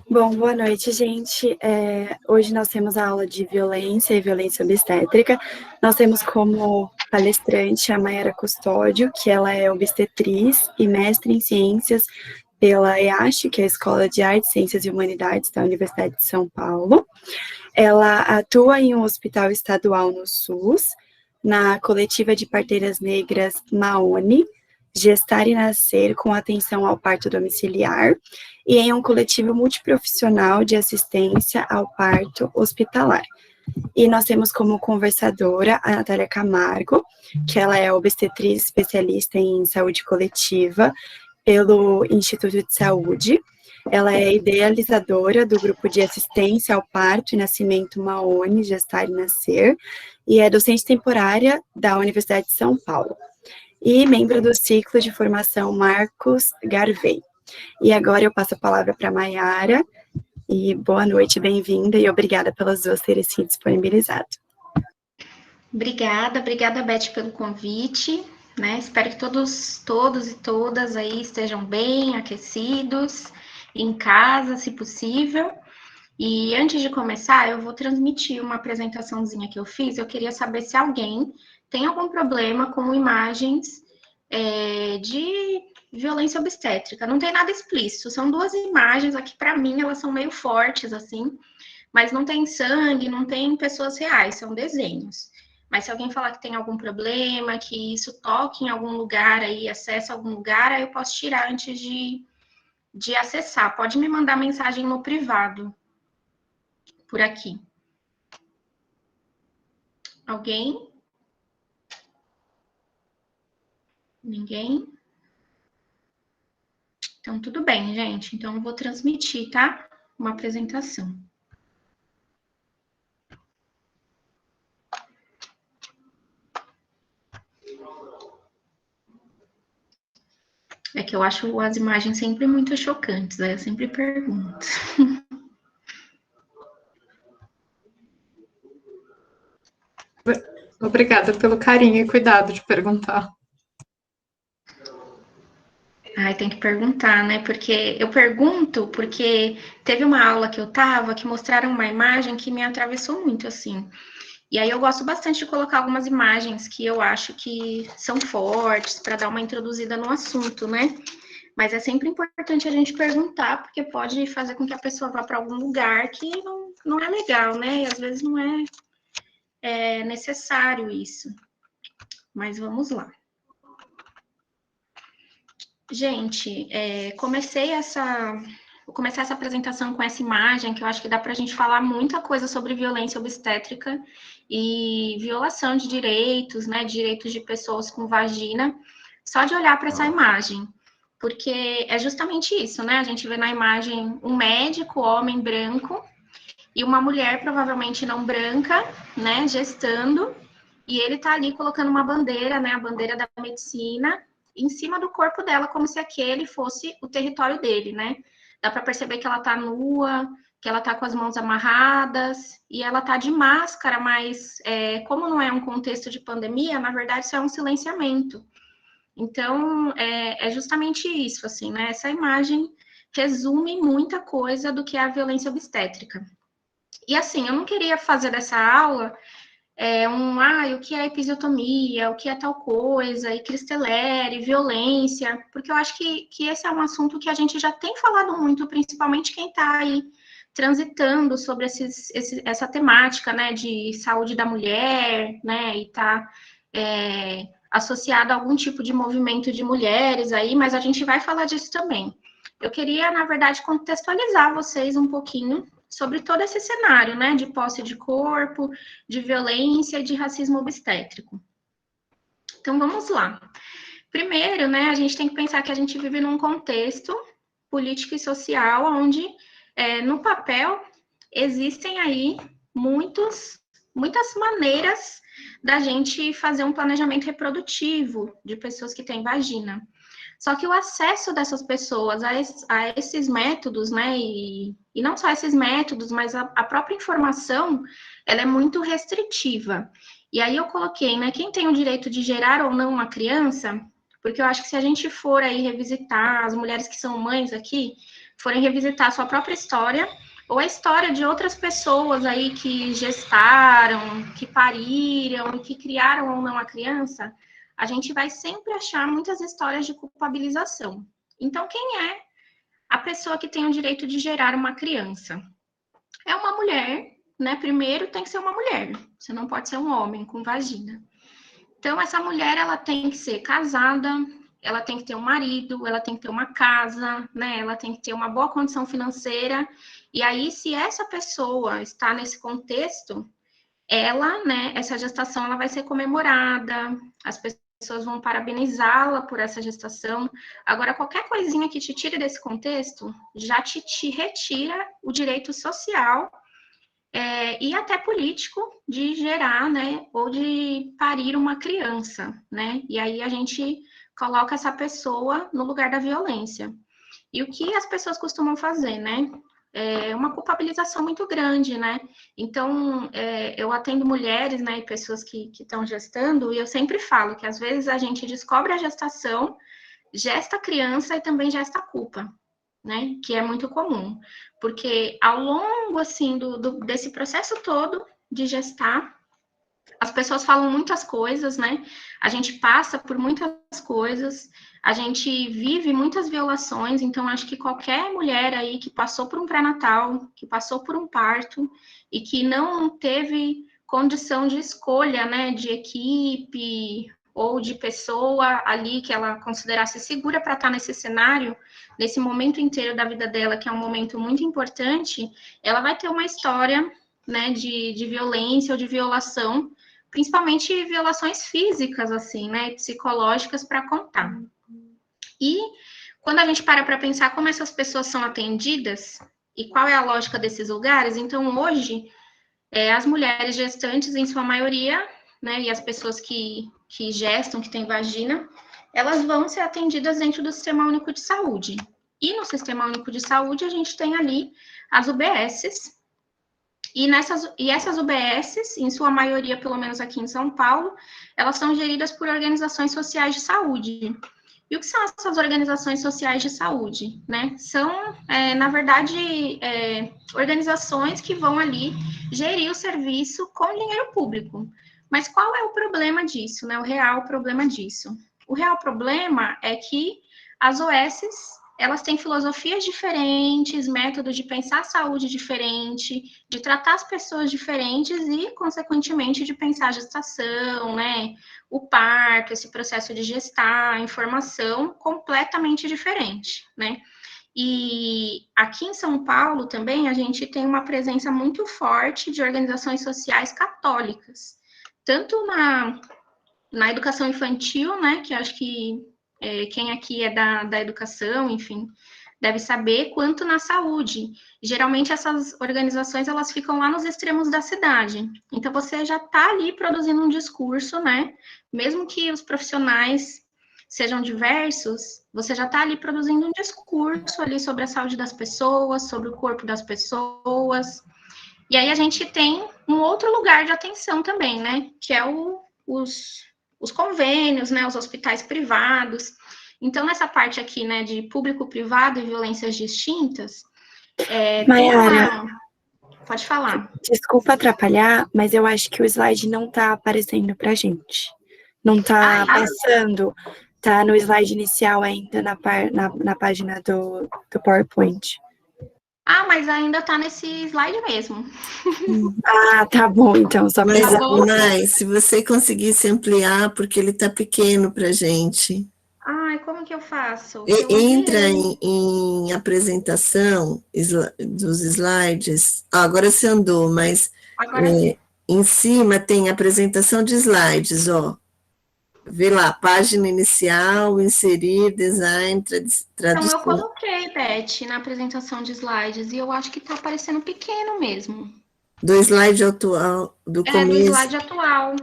Bom, boa noite, gente. Hoje nós temos a aula de violência e violência obstétrica. Nós temos como palestrante a Mayara Custódio, que ela é obstetriz e mestre em ciências pela EASH, que é a Escola de Artes, Ciências e Humanidades da Universidade de São Paulo. Ela atua em um hospital estadual no SUS, na coletiva de parteiras negras Maone, Gestar e Nascer com atenção ao parto domiciliar, e em um coletivo multiprofissional de assistência ao parto hospitalar. E nós temos como conversadora a Natália Camargo, que ela é obstetriz especialista em saúde coletiva pelo Instituto de Saúde. Ela é idealizadora do grupo de assistência ao parto e nascimento Maone, Gestar e Nascer, e é docente temporária da Universidade de São Paulo. E membro do ciclo de formação Marcos Garvey. E agora eu passo a palavra para a Mayara, e boa noite, bem-vinda, e obrigada pelas duas terem se disponibilizado. Obrigada, Beth, pelo convite, né? Espero que todos e todas aí estejam bem, aquecidos, em casa, se possível. E antes de começar, eu vou transmitir uma apresentaçãozinha que eu fiz. Eu queria saber se alguém tem algum problema com imagens de violência obstétrica. Não tem nada explícito, são duas imagens aqui, para mim, elas são meio fortes, assim, mas não tem sangue, não tem pessoas reais, são desenhos. Mas se alguém falar que tem algum problema, que isso toque em algum lugar aí, acessa algum lugar, aí eu posso tirar antes de acessar. Pode me mandar mensagem no privado, por aqui. Alguém? Ninguém? Então, tudo bem, gente. Então, eu vou transmitir, tá? Uma apresentação. É que eu acho as imagens sempre muito chocantes, aí eu sempre pergunto. Obrigada pelo carinho e cuidado de perguntar. Ai, tem que perguntar, né? Porque eu pergunto porque teve uma aula que eu tava que mostraram uma imagem que me atravessou muito, assim. E aí eu gosto bastante de colocar algumas imagens que eu acho que são fortes para dar uma introduzida no assunto, né? Mas é sempre importante a gente perguntar, porque pode fazer com que a pessoa vá para algum lugar que não é legal, né? E às vezes não é necessário isso. Mas vamos lá. Gente, vou começar essa apresentação com essa imagem, que eu acho que dá para a gente falar muita coisa sobre violência obstétrica e violação de direitos, né? Direitos de pessoas com vagina, só de olhar para essa imagem. Porque é justamente isso, né? A gente vê na imagem um médico, homem branco, e uma mulher provavelmente não branca, né, gestando, e ele tá ali colocando uma bandeira, né, a bandeira da medicina, em cima do corpo dela, como se aquele fosse o território dele, né? Dá para perceber que ela tá nua, que ela tá com as mãos amarradas, e ela tá de máscara, mas como não é um contexto de pandemia, na verdade isso é um silenciamento. Então, é justamente isso, assim, né? Essa imagem resume muita coisa do que é a violência obstétrica. E assim, eu não queria fazer dessa aula o que é episiotomia, o que é tal coisa, e cristeleri, violência, porque eu acho que esse é um assunto que a gente já tem falado muito, principalmente quem está aí transitando sobre essa temática, né, de saúde da mulher, né, e está associado a algum tipo de movimento de mulheres aí, mas a gente vai falar disso também. Eu queria, na verdade, contextualizar vocês um pouquinho sobre todo esse cenário, né, de posse de corpo, de violência e de racismo obstétrico. Então, vamos lá. Primeiro, né, a gente tem que pensar que a gente vive num contexto político e social onde, no papel, existem aí muitas maneiras da gente fazer um planejamento reprodutivo de pessoas que têm vagina. Só que o acesso dessas pessoas a esses métodos, né, e não só esses métodos, mas a própria informação, ela é muito restritiva. E aí eu coloquei, né, quem tem o direito de gerar ou não uma criança, Porque eu acho que se a gente for aí revisitar, as mulheres que são mães aqui, forem revisitar a sua própria história, ou a história de outras pessoas aí que gestaram, que pariram, que criaram ou não a criança, a gente vai sempre achar muitas histórias de culpabilização. Então, quem é a pessoa que tem o direito de gerar uma criança? É uma mulher, né? Primeiro tem que ser uma mulher, você não pode ser um homem com vagina. Então, essa mulher, ela tem que ser casada, ela tem que ter um marido, ela tem que ter uma casa, né? Ela tem que ter uma boa condição financeira. E aí, se essa pessoa está nesse contexto, ela, né, essa gestação, ela vai ser comemorada, as pessoas vão parabenizá-la por essa gestação. Agora, qualquer coisinha que te tire desse contexto, já te retira o direito social e até político de gerar, né, ou de parir uma criança, né? E aí a gente coloca essa pessoa no lugar da violência. E o que as pessoas costumam fazer, né? É uma culpabilização muito grande, né? Então, eu atendo mulheres, né, e pessoas que estão gestando, e eu sempre falo que às vezes a gente descobre a gestação, gesta a criança e também gesta a culpa, né? Que é muito comum, porque ao longo, assim, desse processo todo de gestar, as pessoas falam muitas coisas, né? A gente passa por muitas coisas, a gente vive muitas violações, então acho que qualquer mulher aí que passou por um pré-natal, que passou por um parto e que não teve condição de escolha, né, de equipe ou de pessoa ali que ela considerasse segura para estar nesse cenário, nesse momento inteiro da vida dela, que é um momento muito importante, ela vai ter uma história, né, de violência ou de violação, principalmente violações físicas, assim, né, psicológicas para contar. E quando a gente para pensar como essas pessoas são atendidas e qual é a lógica desses lugares, então hoje as mulheres gestantes, em sua maioria, né, e as pessoas que gestam, que têm vagina, elas vão ser atendidas dentro do Sistema Único de Saúde. E no Sistema Único de Saúde, a gente tem ali as UBSs, e essas UBSs, em sua maioria, pelo menos aqui em São Paulo, elas são geridas por organizações sociais de saúde. E o que são essas organizações sociais de saúde, né? São, na verdade, organizações que vão ali gerir o serviço com dinheiro público. Mas qual é o problema disso, né? O real problema disso? O real problema é que as OSs, elas têm filosofias diferentes, métodos de pensar a saúde diferente, de tratar as pessoas diferentes e, consequentemente, de pensar a gestação, né? O parto, esse processo de gestar, a informação completamente diferente, né? E aqui em São Paulo também a gente tem uma presença muito forte de organizações sociais católicas, tanto na educação infantil, né? Que acho que quem aqui é da educação, enfim, deve saber, quanto na saúde. Geralmente essas organizações, elas ficam lá nos extremos da cidade. Então, você já está ali produzindo um discurso, né? Mesmo que os profissionais sejam diversos, você já está ali produzindo um discurso ali sobre a saúde das pessoas, sobre o corpo das pessoas. E aí a gente tem um outro lugar de atenção também, né? Que é os convênios, né, os hospitais privados. Então, nessa parte aqui, né, de público-privado e violências distintas, Mayara, pode falar. desculpa atrapalhar, mas eu acho que o slide não está aparecendo para a gente. Não está passando, tá no slide inicial ainda, na página do PowerPoint. Ah, mas ainda está nesse slide mesmo. Ah, tá bom, então, só Mas, para... se você conseguisse ampliar, porque ele está pequeno para a gente. Ai, como que eu faço? Entra em apresentação dos slides. Agora você andou, mas em cima tem apresentação de slides, ó. Vê lá, página inicial, inserir, design, tradução. Então, eu coloquei, Beth, na apresentação de slides, e eu acho que está aparecendo pequeno mesmo. Do slide atual, do começo. Do slide atual.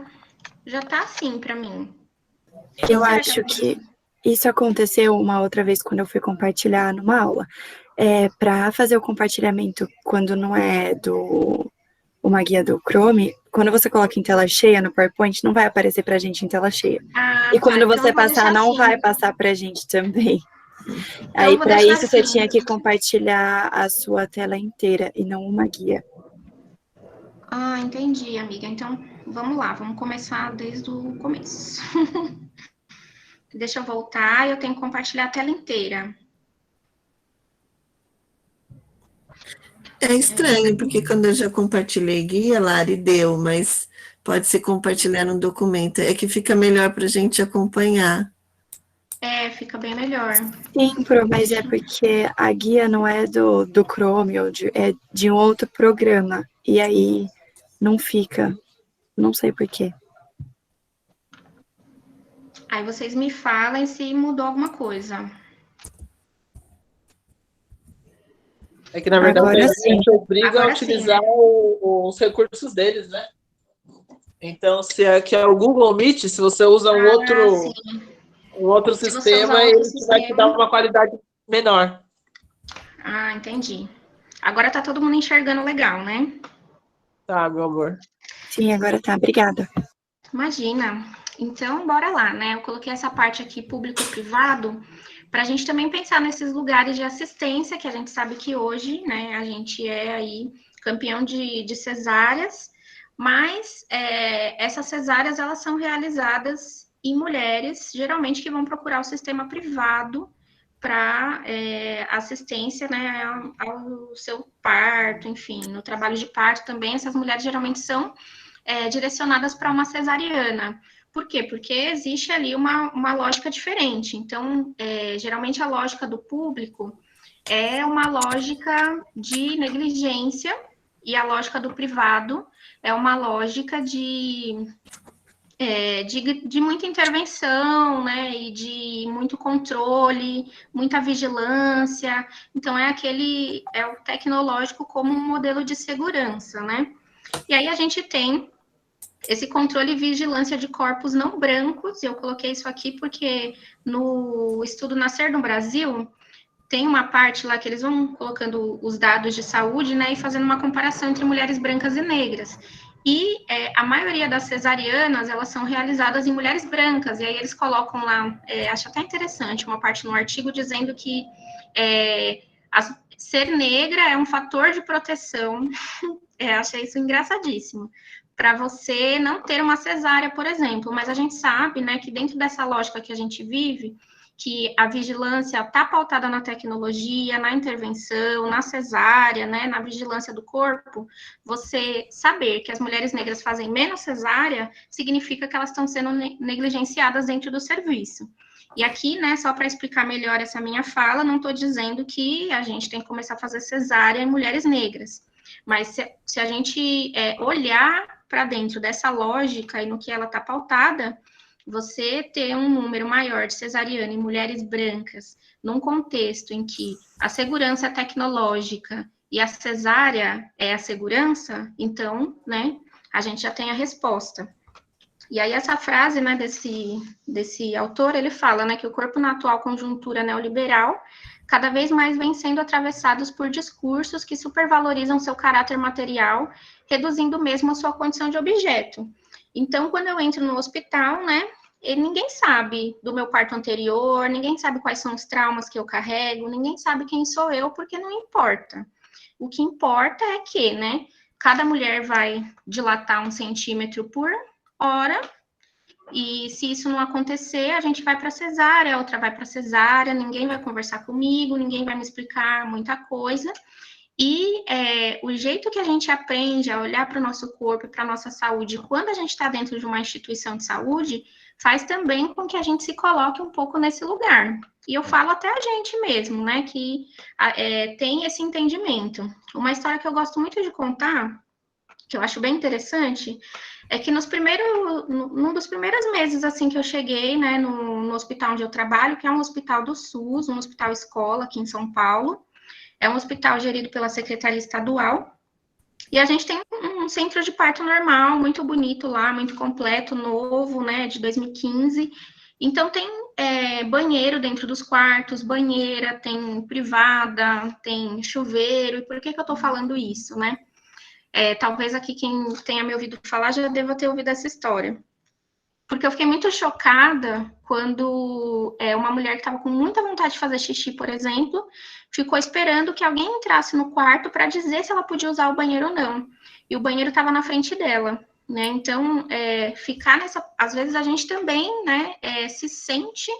Já está assim para mim. Eu acho que isso aconteceu uma outra vez quando eu fui compartilhar numa aula. Para fazer o compartilhamento quando não é uma guia do Chrome, quando você coloca em tela cheia no PowerPoint, não vai aparecer pra gente em tela cheia. Ah, E tá. quando Então você eu vou passar, deixar não assim. vai passar pra gente também. Então Aí, eu vou para deixar isso, você assim. tinha que compartilhar a sua tela inteira e não uma guia. Ah, entendi, amiga. Então, vamos lá, vamos começar desde o começo. Deixa eu voltar, eu tenho que compartilhar a tela inteira. É estranho, porque quando eu já compartilhei guia, Lari, deu, mas pode se compartilhar no documento. É que fica melhor para a gente acompanhar. É, fica bem melhor. Sim, mas é porque a guia não é do Chrome, é de um outro programa. E aí não fica. Não sei por quê. Aí vocês me falem se mudou alguma coisa. É que, na verdade, Agora a sim. gente obriga Agora a sim, utilizar né? os recursos deles, né? Então, se aqui é o Google Meet, se você usa um Sim. outro Se você usar sistema, outro ele vai te dar sistema. uma qualidade menor. Ah, entendi. Agora tá todo mundo enxergando legal, né? Tá, meu amor. Sim, agora tá. Obrigada. Imagina. Então, bora lá, né? Eu coloquei essa parte aqui, público e privado, para a gente também pensar nesses lugares de assistência, que a gente sabe que hoje, né, a gente é aí campeão de cesáreas, mas essas cesáreas, elas são realizadas em mulheres, geralmente que vão procurar o sistema privado para assistência, né, ao seu parto, enfim, no trabalho de parto também, essas mulheres geralmente são direcionadas para uma cesariana. Por quê? Porque existe ali uma lógica diferente. Então, geralmente a lógica do público é uma lógica de negligência e a lógica do privado é uma lógica de muita intervenção, né, e de muito controle, muita vigilância. Então, é o tecnológico como um modelo de segurança, né? E aí a gente tem esse controle e vigilância de corpos não brancos, eu coloquei isso aqui porque no estudo Nascer no Brasil, tem uma parte lá que eles vão colocando os dados de saúde, né, e fazendo uma comparação entre mulheres brancas e negras. E a maioria das cesarianas, elas são realizadas em mulheres brancas, e aí eles colocam lá, acho até interessante, uma parte no artigo dizendo que ser negra é um fator de proteção. Achei isso engraçadíssimo. Para você não ter uma cesárea, por exemplo. Mas a gente sabe, né, que dentro dessa lógica que a gente vive, que a vigilância está pautada na tecnologia, na intervenção, na cesárea, né, na vigilância do corpo, você saber que as mulheres negras fazem menos cesárea significa que elas estão sendo negligenciadas dentro do serviço. E aqui, né, só para explicar melhor essa minha fala, não estou dizendo que a gente tem que começar a fazer cesárea em mulheres negras. Mas se a gente olhar para dentro dessa lógica e no que ela está pautada, você ter um número maior de cesariana em mulheres brancas, num contexto em que a segurança tecnológica e a cesárea é a segurança, então, né, a gente já tem a resposta. E aí essa frase, né, desse autor, ele fala, né, que o corpo na atual conjuntura neoliberal cada vez mais vem sendo atravessados por discursos que supervalorizam seu caráter material, reduzindo mesmo a sua condição de objeto. Então, quando eu entro no hospital, né, ninguém sabe do meu parto anterior, ninguém sabe quais são os traumas que eu carrego, ninguém sabe quem sou eu, porque não importa. O que importa é que, né, cada mulher vai dilatar 1 centímetro por hora, e se isso não acontecer, a gente vai para cesárea, a outra vai para cesárea, ninguém vai conversar comigo, ninguém vai me explicar muita coisa. E o jeito que a gente aprende a olhar para o nosso corpo e para a nossa saúde, quando a gente está dentro de uma instituição de saúde, faz também com que a gente se coloque um pouco nesse lugar. E eu falo até a gente mesmo, né, que tem esse entendimento. Uma história que eu gosto muito de contar, que eu acho bem interessante, é que num dos primeiros meses, assim, que eu cheguei, né, no hospital onde eu trabalho, que é um hospital do SUS, um hospital escola aqui em São Paulo, é um hospital gerido pela Secretaria Estadual, e a gente tem um centro de parto normal, muito bonito lá, muito completo, novo, né, de 2015, então tem banheiro dentro dos quartos, banheira, tem privada, tem chuveiro, e por que eu tô falando isso, né? Talvez aqui quem tenha me ouvido falar já deva ter ouvido essa história. Porque eu fiquei muito chocada quando uma mulher que estava com muita vontade de fazer xixi, por exemplo, ficou esperando que alguém entrasse no quarto para dizer se ela podia usar o banheiro ou não. E o banheiro estava na frente dela, né? Então, ficar nessa... Às vezes a gente também, né, se sente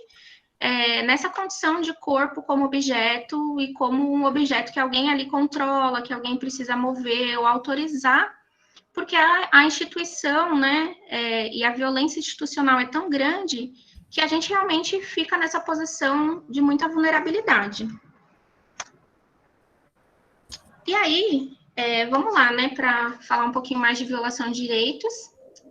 nessa condição de corpo como objeto e como um objeto que alguém ali controla, que alguém precisa mover ou autorizar, porque a instituição, né, e a violência institucional é tão grande que a gente realmente fica nessa posição de muita vulnerabilidade. E aí, vamos lá, né, para falar um pouquinho mais de violação de direitos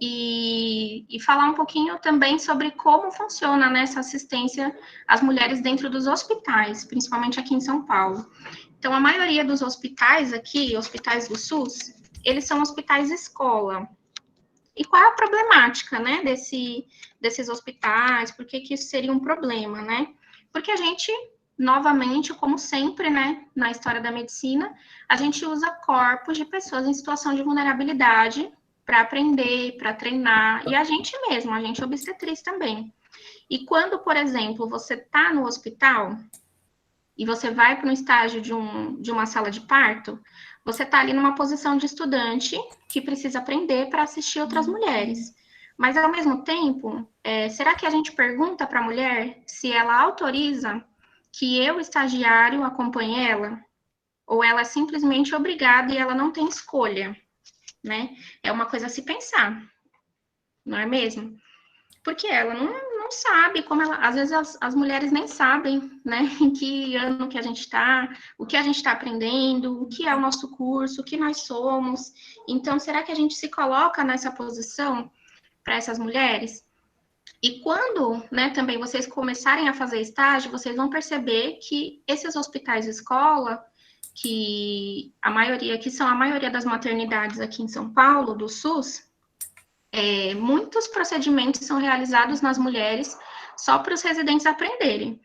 e falar um pouquinho também sobre como funciona, né, essa assistência às mulheres dentro dos hospitais, principalmente aqui em São Paulo. Então, a maioria dos hospitais aqui, hospitais do SUS, eles são hospitais escola. E qual é a problemática, né, desses hospitais? Por que isso seria um problema, né? Porque a gente, novamente, como sempre, né, na história da medicina, a gente usa corpos de pessoas em situação de vulnerabilidade para aprender, para treinar, e a gente mesmo, a gente obstetriz também. E quando, por exemplo, você está no hospital e você vai para um estágio de uma sala de parto, você está ali numa posição de estudante que precisa aprender para assistir outras mulheres. Mas, ao mesmo tempo, será que a gente pergunta para a mulher se ela autoriza que eu, estagiário, acompanhe ela? Ou ela é simplesmente obrigada e ela não tem escolha, né? É uma coisa a se pensar, não é mesmo? Porque ela não sabe como ela... Às vezes as mulheres nem sabem, né, em que ano que a gente está, o que a gente está aprendendo, o que é o nosso curso, o que nós somos. Então, será que a gente se coloca nessa posição para essas mulheres? E quando, né, também vocês começarem a fazer estágio, vocês vão perceber que esses hospitais escola, que são a maioria das maternidades aqui em São Paulo, do SUS, muitos procedimentos são realizados nas mulheres só para os residentes aprenderem.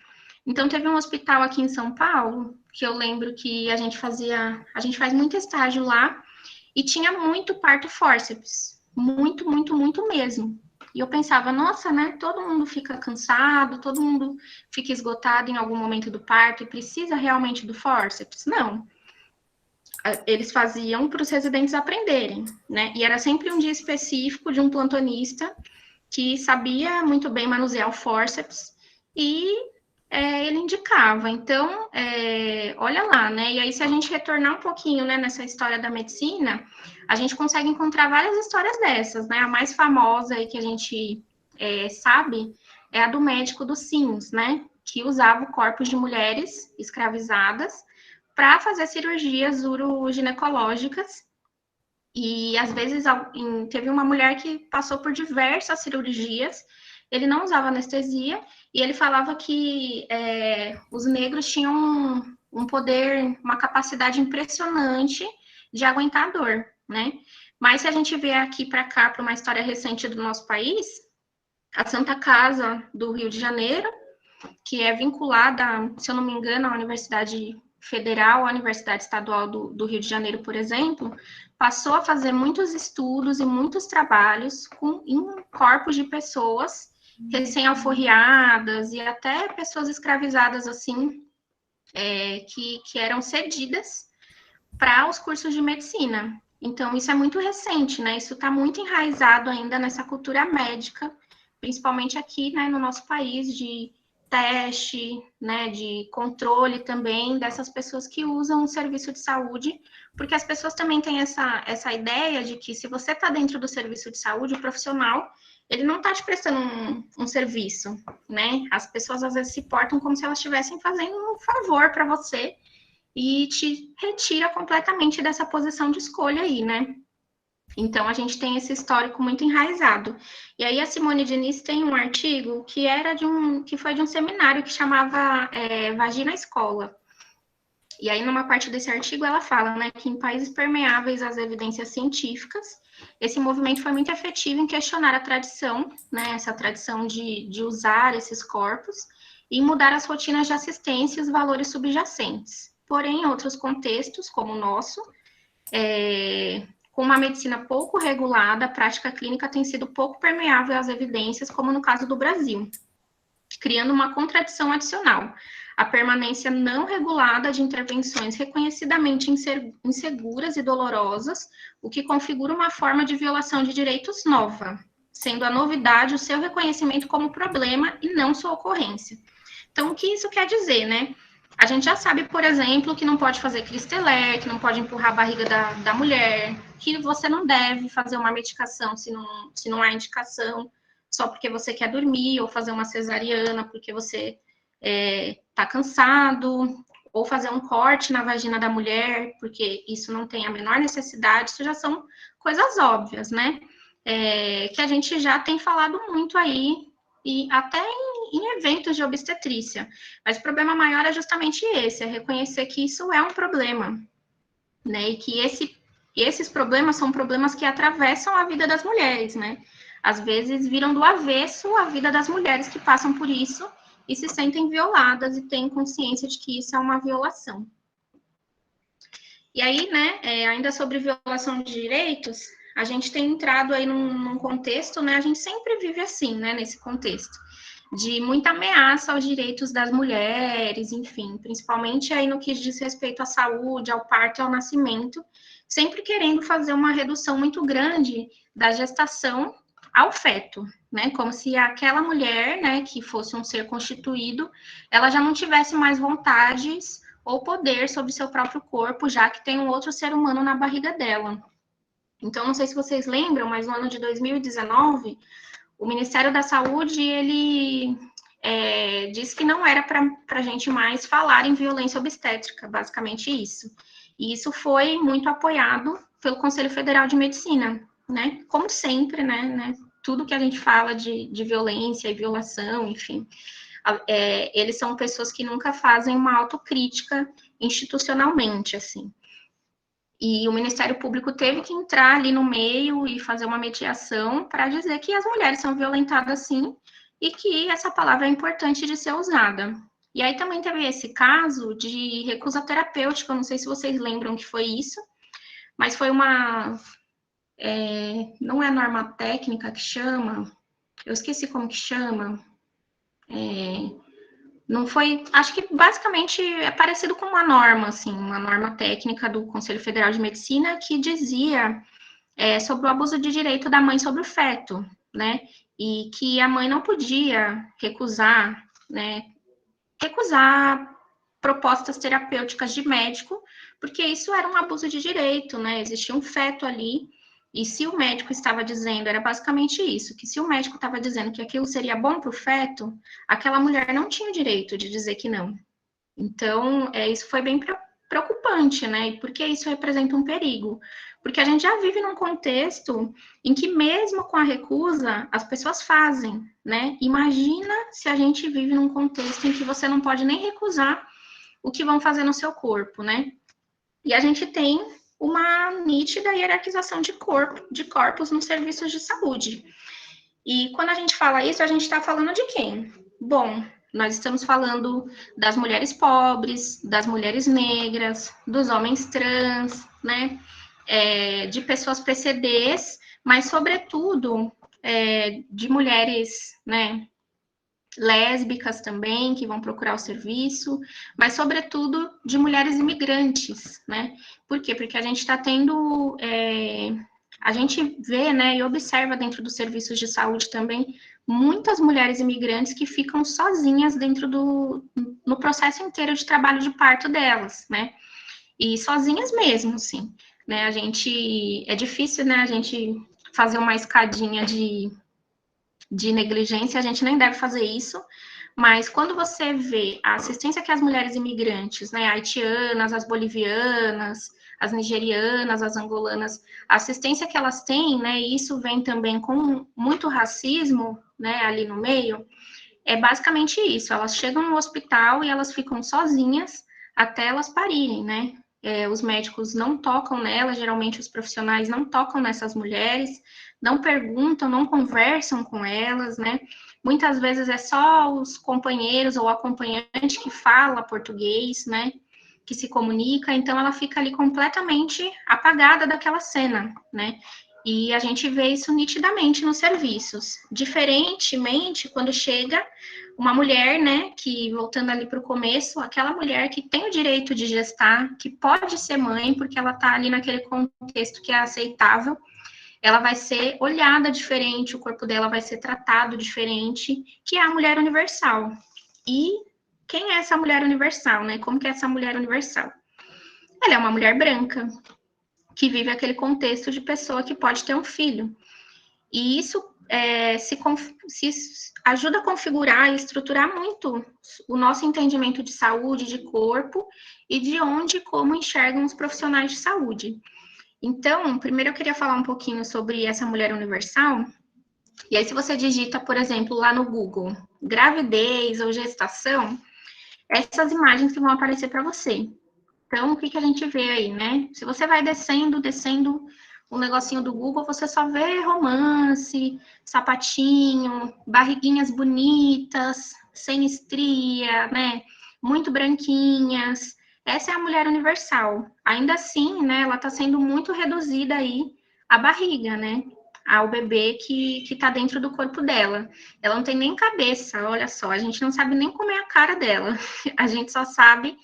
Então, teve um hospital aqui em São Paulo, que eu lembro que a gente faz muito estágio lá, e tinha muito parto fórceps, muito, muito, muito mesmo. E eu pensava, nossa, né, todo mundo fica cansado, todo mundo fica esgotado em algum momento do parto e precisa realmente do fórceps? Não. Eles faziam para os residentes aprenderem, né? E era sempre um dia específico de um plantonista que sabia muito bem manusear o fórceps e ele indicava. Então, olha lá, né? E aí, se a gente retornar um pouquinho, né, nessa história da medicina, a gente consegue encontrar várias histórias dessas, né? A mais famosa aí que a gente sabe é a do médico do SINS, né? Que usava corpos de mulheres escravizadas para fazer cirurgias uroginecológicas. E, às vezes, teve uma mulher que passou por diversas cirurgias, ele não usava anestesia, e ele falava que os negros tinham um poder, uma capacidade impressionante de aguentar a dor, né? Mas se a gente vier aqui para cá, para uma história recente do nosso país, a Santa Casa do Rio de Janeiro, que é vinculada, se eu não me engano, à Universidade Federal, à Universidade Estadual do Rio de Janeiro, por exemplo, passou a fazer muitos estudos e muitos trabalhos em corpos de pessoas recém-alforriadas e até pessoas escravizadas, assim, que eram cedidas para os cursos de medicina. Então, isso é muito recente, né? Isso está muito enraizado ainda nessa cultura médica, principalmente aqui, né, no nosso país, de teste, né, de controle também dessas pessoas que usam o serviço de saúde, porque as pessoas também têm essa ideia de que se você está dentro do serviço de saúde, o profissional, ele não está te prestando um serviço, né? As pessoas às vezes se portam como se elas estivessem fazendo um favor para você e te retira completamente dessa posição de escolha aí, né? Então, a gente tem esse histórico muito enraizado. E aí, a Simone Diniz tem um artigo que foi de um seminário que chamava Vagina Escola. E aí, numa parte desse artigo, ela fala, né, que em países permeáveis às evidências científicas, esse movimento foi muito efetivo em questionar a tradição, né, essa tradição de usar esses corpos, e mudar as rotinas de assistência e os valores subjacentes. Porém, em outros contextos, como o nosso, Com uma medicina pouco regulada, a prática clínica tem sido pouco permeável às evidências, como no caso do Brasil, criando uma contradição adicional. A permanência não regulada de intervenções reconhecidamente inseguras e dolorosas, o que configura uma forma de violação de direitos nova, sendo a novidade o seu reconhecimento como problema e não sua ocorrência. Então, o que isso quer dizer, né? A gente já sabe, por exemplo, que não pode fazer cristeler, que não pode empurrar a barriga da mulher, que você não deve fazer uma medicação se não há indicação, só porque você quer dormir, ou fazer uma cesariana porque você está cansado, ou fazer um corte na vagina da mulher, porque isso não tem a menor necessidade. Isso já são coisas óbvias, né? Que a gente já tem falado muito aí, e até em eventos de obstetrícia. Mas o problema maior é justamente esse, é reconhecer que isso é um problema, né? E que esses problemas são problemas que atravessam a vida das mulheres, né? Às vezes viram do avesso a vida das mulheres que passam por isso e se sentem violadas e têm consciência de que isso é uma violação. E aí, né, ainda sobre violação de direitos, a gente tem entrado aí num contexto, né, a gente sempre vive assim, né, nesse contexto, de muita ameaça aos direitos das mulheres, enfim, principalmente aí no que diz respeito à saúde, ao parto e ao nascimento, sempre querendo fazer uma redução muito grande da gestação ao feto, né, como se aquela mulher, né, que fosse um ser constituído, ela já não tivesse mais vontades ou poder sobre seu próprio corpo, já que tem um outro ser humano na barriga dela. Então, não sei se vocês lembram, mas no ano de 2019, o Ministério da Saúde, ele disse que não era para a gente mais falar em violência obstétrica, basicamente isso. E isso foi muito apoiado pelo Conselho Federal de Medicina, né? Como sempre, né? Tudo que a gente fala de violência e violação, enfim, eles são pessoas que nunca fazem uma autocrítica institucionalmente, assim. E o Ministério Público teve que entrar ali no meio e fazer uma mediação para dizer que as mulheres são violentadas sim e que essa palavra é importante de ser usada. E aí também teve esse caso de recusa terapêutica, eu não sei se vocês lembram que foi isso, mas foi uma... não é norma técnica que chama, eu esqueci como que chama, não foi, acho que basicamente é parecido com uma norma, assim, uma norma técnica do Conselho Federal de Medicina que dizia sobre o abuso de direito da mãe sobre o feto, né, e que a mãe não podia recusar, né, propostas terapêuticas de médico, porque isso era um abuso de direito, né, existia um feto ali, e se o médico estava dizendo, era basicamente isso, que se o médico estava dizendo que aquilo seria bom para o feto, aquela mulher não tinha o direito de dizer que não. Então, isso foi bem preocupante, né? E por que isso representa um perigo? Porque a gente já vive num contexto em que mesmo com a recusa, as pessoas fazem, né? Imagina se a gente vive num contexto em que você não pode nem recusar o que vão fazer no seu corpo, né? E a gente tem uma nítida hierarquização de corpos nos serviços de saúde. E quando a gente fala isso, a gente está falando de quem? Bom, nós estamos falando das mulheres pobres, das mulheres negras, dos homens trans, né? De pessoas PCDs, mas, sobretudo, de mulheres, né? Lésbicas também, que vão procurar o serviço, mas, sobretudo, de mulheres imigrantes, né? Por quê? Porque a gente está tendo... a gente vê, né, e observa dentro dos serviços de saúde também, muitas mulheres imigrantes que ficam sozinhas dentro no processo inteiro de trabalho de parto delas, né? E sozinhas mesmo, assim, né? É difícil, né, a gente fazer uma escadinha de negligência, a gente nem deve fazer isso, mas quando você vê a assistência que as mulheres imigrantes, né, haitianas, as bolivianas, as nigerianas, as angolanas, a assistência que elas têm, né, e isso vem também com muito racismo, né, ali no meio, é basicamente isso, elas chegam no hospital e elas ficam sozinhas até elas parirem, né, os médicos não tocam nelas, geralmente os profissionais não tocam nessas mulheres, não perguntam, não conversam com elas, né? Muitas vezes é só os companheiros ou acompanhante que fala português, né? que se comunica, então ela fica ali completamente apagada daquela cena, né? E a gente vê isso nitidamente nos serviços. Diferentemente, quando chega uma mulher, né, que, voltando ali para o começo, aquela mulher que tem o direito de gestar, que pode ser mãe, porque ela está ali naquele contexto que é aceitável, ela vai ser olhada diferente, o corpo dela vai ser tratado diferente, que é a mulher universal. E quem é essa mulher universal, né? Como que é essa mulher universal? Ela é uma mulher branca, que vive aquele contexto de pessoa que pode ter um filho. E isso se ajuda a configurar e estruturar muito o nosso entendimento de saúde, de corpo, e de onde e como enxergam os profissionais de saúde. Então, primeiro eu queria falar um pouquinho sobre essa mulher universal. E aí, se você digita, por exemplo, lá no Google, gravidez ou gestação, essas imagens que vão aparecer para você. Então, o que a gente vê aí, né? Se você vai descendo o negocinho do Google, você só vê romance, sapatinho, barriguinhas bonitas, sem estria, né? Muito branquinhas. Essa é a mulher universal. Ainda assim, né? Ela está sendo muito reduzida aí a barriga, né? Ao bebê que tá dentro do corpo dela. Ela não tem nem cabeça, olha só. A gente não sabe nem como é a cara dela. A gente só sabe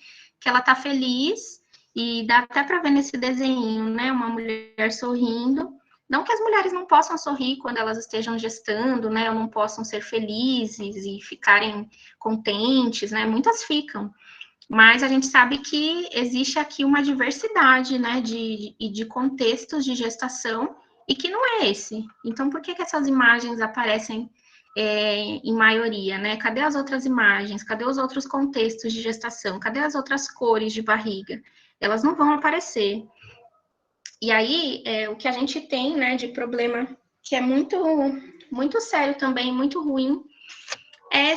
que ela tá feliz, e dá até para ver nesse desenho, né, uma mulher sorrindo. Não que as mulheres não possam sorrir quando elas estejam gestando, né, ou não possam ser felizes e ficarem contentes, né, muitas ficam. Mas a gente sabe que existe aqui uma diversidade, né, de contextos de gestação, e que não é esse. Então, por que essas imagens aparecem em maioria, né? Cadê as outras imagens? Cadê os outros contextos de gestação? Cadê as outras cores de barriga? Elas não vão aparecer. E aí, o que a gente tem, né, de problema, que é muito, muito sério também, muito ruim, é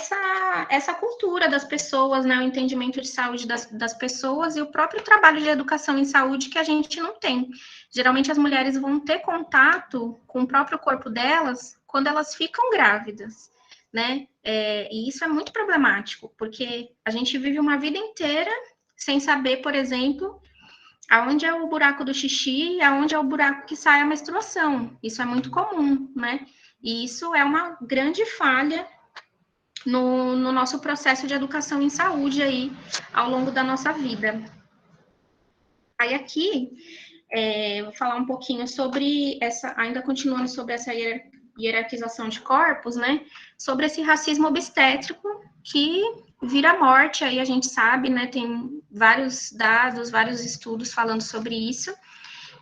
essa cultura das pessoas, né, o entendimento de saúde das pessoas, e o próprio trabalho de educação em saúde que a gente não tem. Geralmente as mulheres vão ter contato com o próprio corpo delas quando elas ficam grávidas, né? E isso é muito problemático, porque a gente vive uma vida inteira sem saber, por exemplo, aonde é o buraco do xixi e aonde é o buraco que sai a menstruação. Isso é muito comum, né? E isso é uma grande falha no nosso processo de educação em saúde aí, ao longo da nossa vida. Aí aqui, vou falar um pouquinho sobre ainda continuando sobre essa hierarquização de corpos, né, sobre esse racismo obstétrico que vira morte, aí a gente sabe, né, tem vários dados, vários estudos falando sobre isso.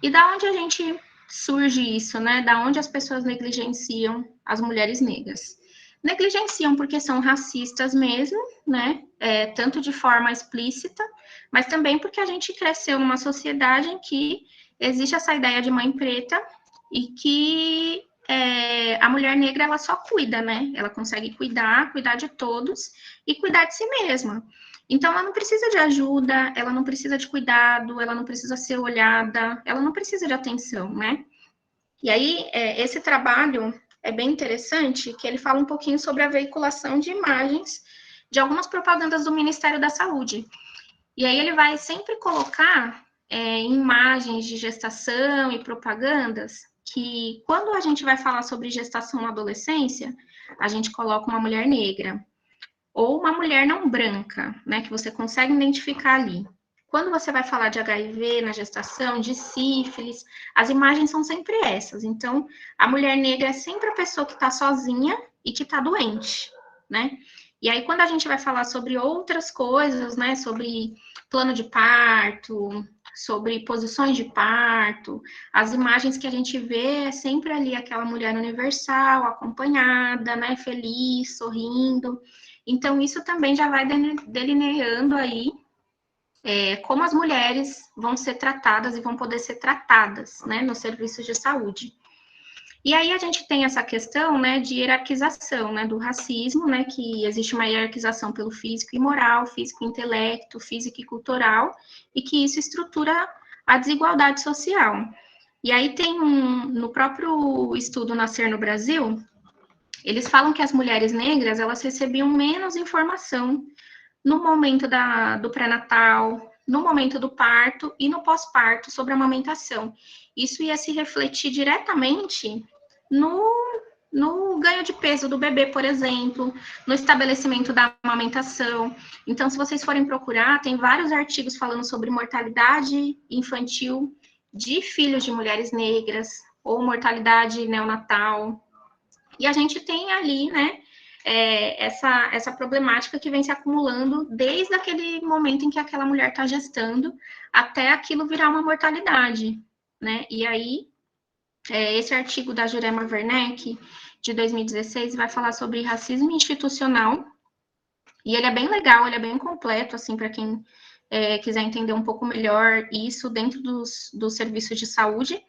E da onde a gente surge isso, né, da onde as pessoas negligenciam as mulheres negras? Negligenciam porque são racistas mesmo, né, tanto de forma explícita, mas também porque a gente cresceu numa sociedade em que existe essa ideia de mãe preta, e que a mulher negra, ela só cuida, né, ela consegue cuidar de todos, e cuidar de si mesma. Então, ela não precisa de ajuda, ela não precisa de cuidado, ela não precisa ser olhada, ela não precisa de atenção, né? E aí, esse trabalho é bem interessante, que ele fala um pouquinho sobre a veiculação de imagens de algumas propagandas do Ministério da Saúde. E aí ele vai sempre colocar imagens de gestação e propagandas que, quando a gente vai falar sobre gestação na adolescência, a gente coloca uma mulher negra ou uma mulher não branca, né, que você consegue identificar ali. Quando você vai falar de HIV na gestação, de sífilis, as imagens são sempre essas. Então, a mulher negra é sempre a pessoa que está sozinha e que está doente, né? E aí, quando a gente vai falar sobre outras coisas, né, sobre plano de parto, sobre posições de parto, as imagens que a gente vê é sempre ali aquela mulher universal, acompanhada, né, feliz, sorrindo. Então, isso também já vai delineando aí como as mulheres vão ser tratadas e vão poder ser tratadas, né, nos serviços de saúde. E aí a gente tem essa questão, né, de hierarquização, né, do racismo, né, que existe uma hierarquização pelo físico e moral, físico e intelecto, físico e cultural, e que isso estrutura a desigualdade social. E aí tem no próprio estudo Nascer no Brasil, eles falam que as mulheres negras, elas recebiam menos informação no momento do pré-natal, no momento do parto e no pós-parto sobre a amamentação. Isso ia se refletir diretamente no ganho de peso do bebê, por exemplo, no estabelecimento da amamentação. Então, se vocês forem procurar, tem vários artigos falando sobre mortalidade infantil de filhos de mulheres negras ou mortalidade neonatal. E a gente tem ali, né, essa problemática que vem se acumulando desde aquele momento em que aquela mulher está gestando até aquilo virar uma mortalidade, né? E aí, esse artigo da Jurema Werneck, de 2016, vai falar sobre racismo institucional, e ele é bem legal, ele é bem completo, assim, para quem quiser entender um pouco melhor isso dentro dos serviços de saúde.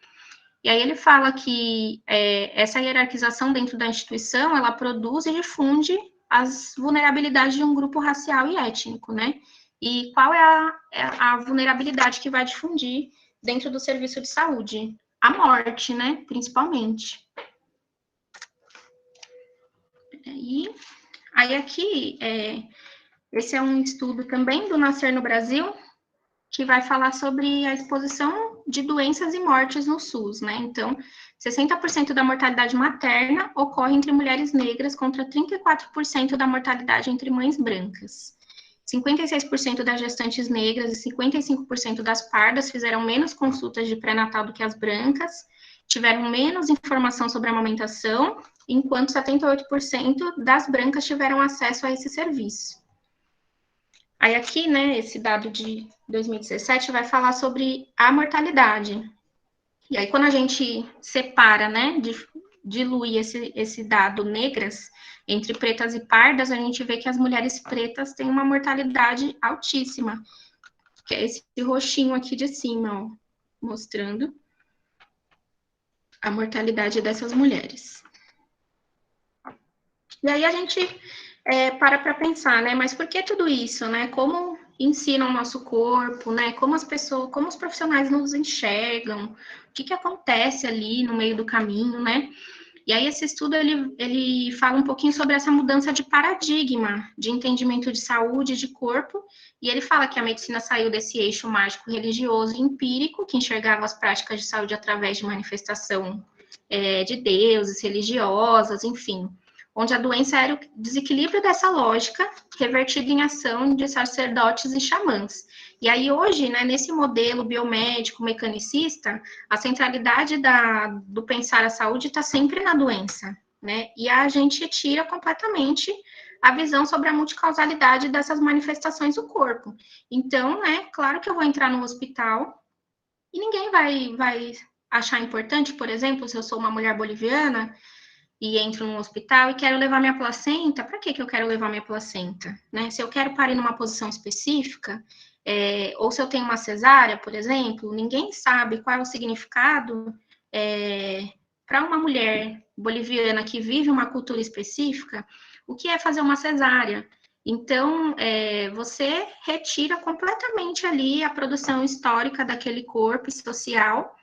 E aí ele fala que essa hierarquização dentro da instituição, ela produz e difunde as vulnerabilidades de um grupo racial e étnico, né? E qual é a vulnerabilidade que vai difundir dentro do serviço de saúde? A morte, né? Principalmente. E aí aqui, esse é um estudo também do Nascer no Brasil, que vai falar sobre a exposição de doenças e mortes no SUS, né? Então, 60% da mortalidade materna ocorre entre mulheres negras contra 34% da mortalidade entre mães brancas. 56% das gestantes negras e 55% das pardas fizeram menos consultas de pré-natal do que as brancas, tiveram menos informação sobre a amamentação, enquanto 78% das brancas tiveram acesso a esse serviço. Aí aqui, né, esse dado de 2017 vai falar sobre a mortalidade. E aí, quando a gente separa, né, dilui esse dado negras entre pretas e pardas, a gente vê que as mulheres pretas têm uma mortalidade altíssima, que é esse roxinho aqui de cima, ó, mostrando a mortalidade dessas mulheres. E aí a gente para pensar, né? Mas por que tudo isso, né? Como ensinam o nosso corpo, né? Como as pessoas, como os profissionais nos enxergam, o que acontece ali no meio do caminho, né? E aí esse estudo, ele fala um pouquinho sobre essa mudança de paradigma, de entendimento de saúde, de corpo, e ele fala que a medicina saiu desse eixo mágico religioso e empírico, que enxergava as práticas de saúde através de manifestação de deuses, religiosas, enfim, onde a doença era o desequilíbrio dessa lógica, revertida em ação de sacerdotes e xamãs. E aí hoje, né, nesse modelo biomédico, mecanicista, a centralidade do pensar a saúde está sempre na doença, né? E a gente tira completamente a visão sobre a multicausalidade dessas manifestações do corpo. Então, né, claro que eu vou entrar no hospital e ninguém vai achar importante, por exemplo, se eu sou uma mulher boliviana e entro num hospital e quero levar minha placenta, para que eu quero levar minha placenta? Né? Se eu quero parir numa posição específica, ou se eu tenho uma cesárea, por exemplo, ninguém sabe qual é o significado para uma mulher boliviana que vive uma cultura específica, o que é fazer uma cesárea. Então, você retira completamente ali a produção histórica daquele corpo social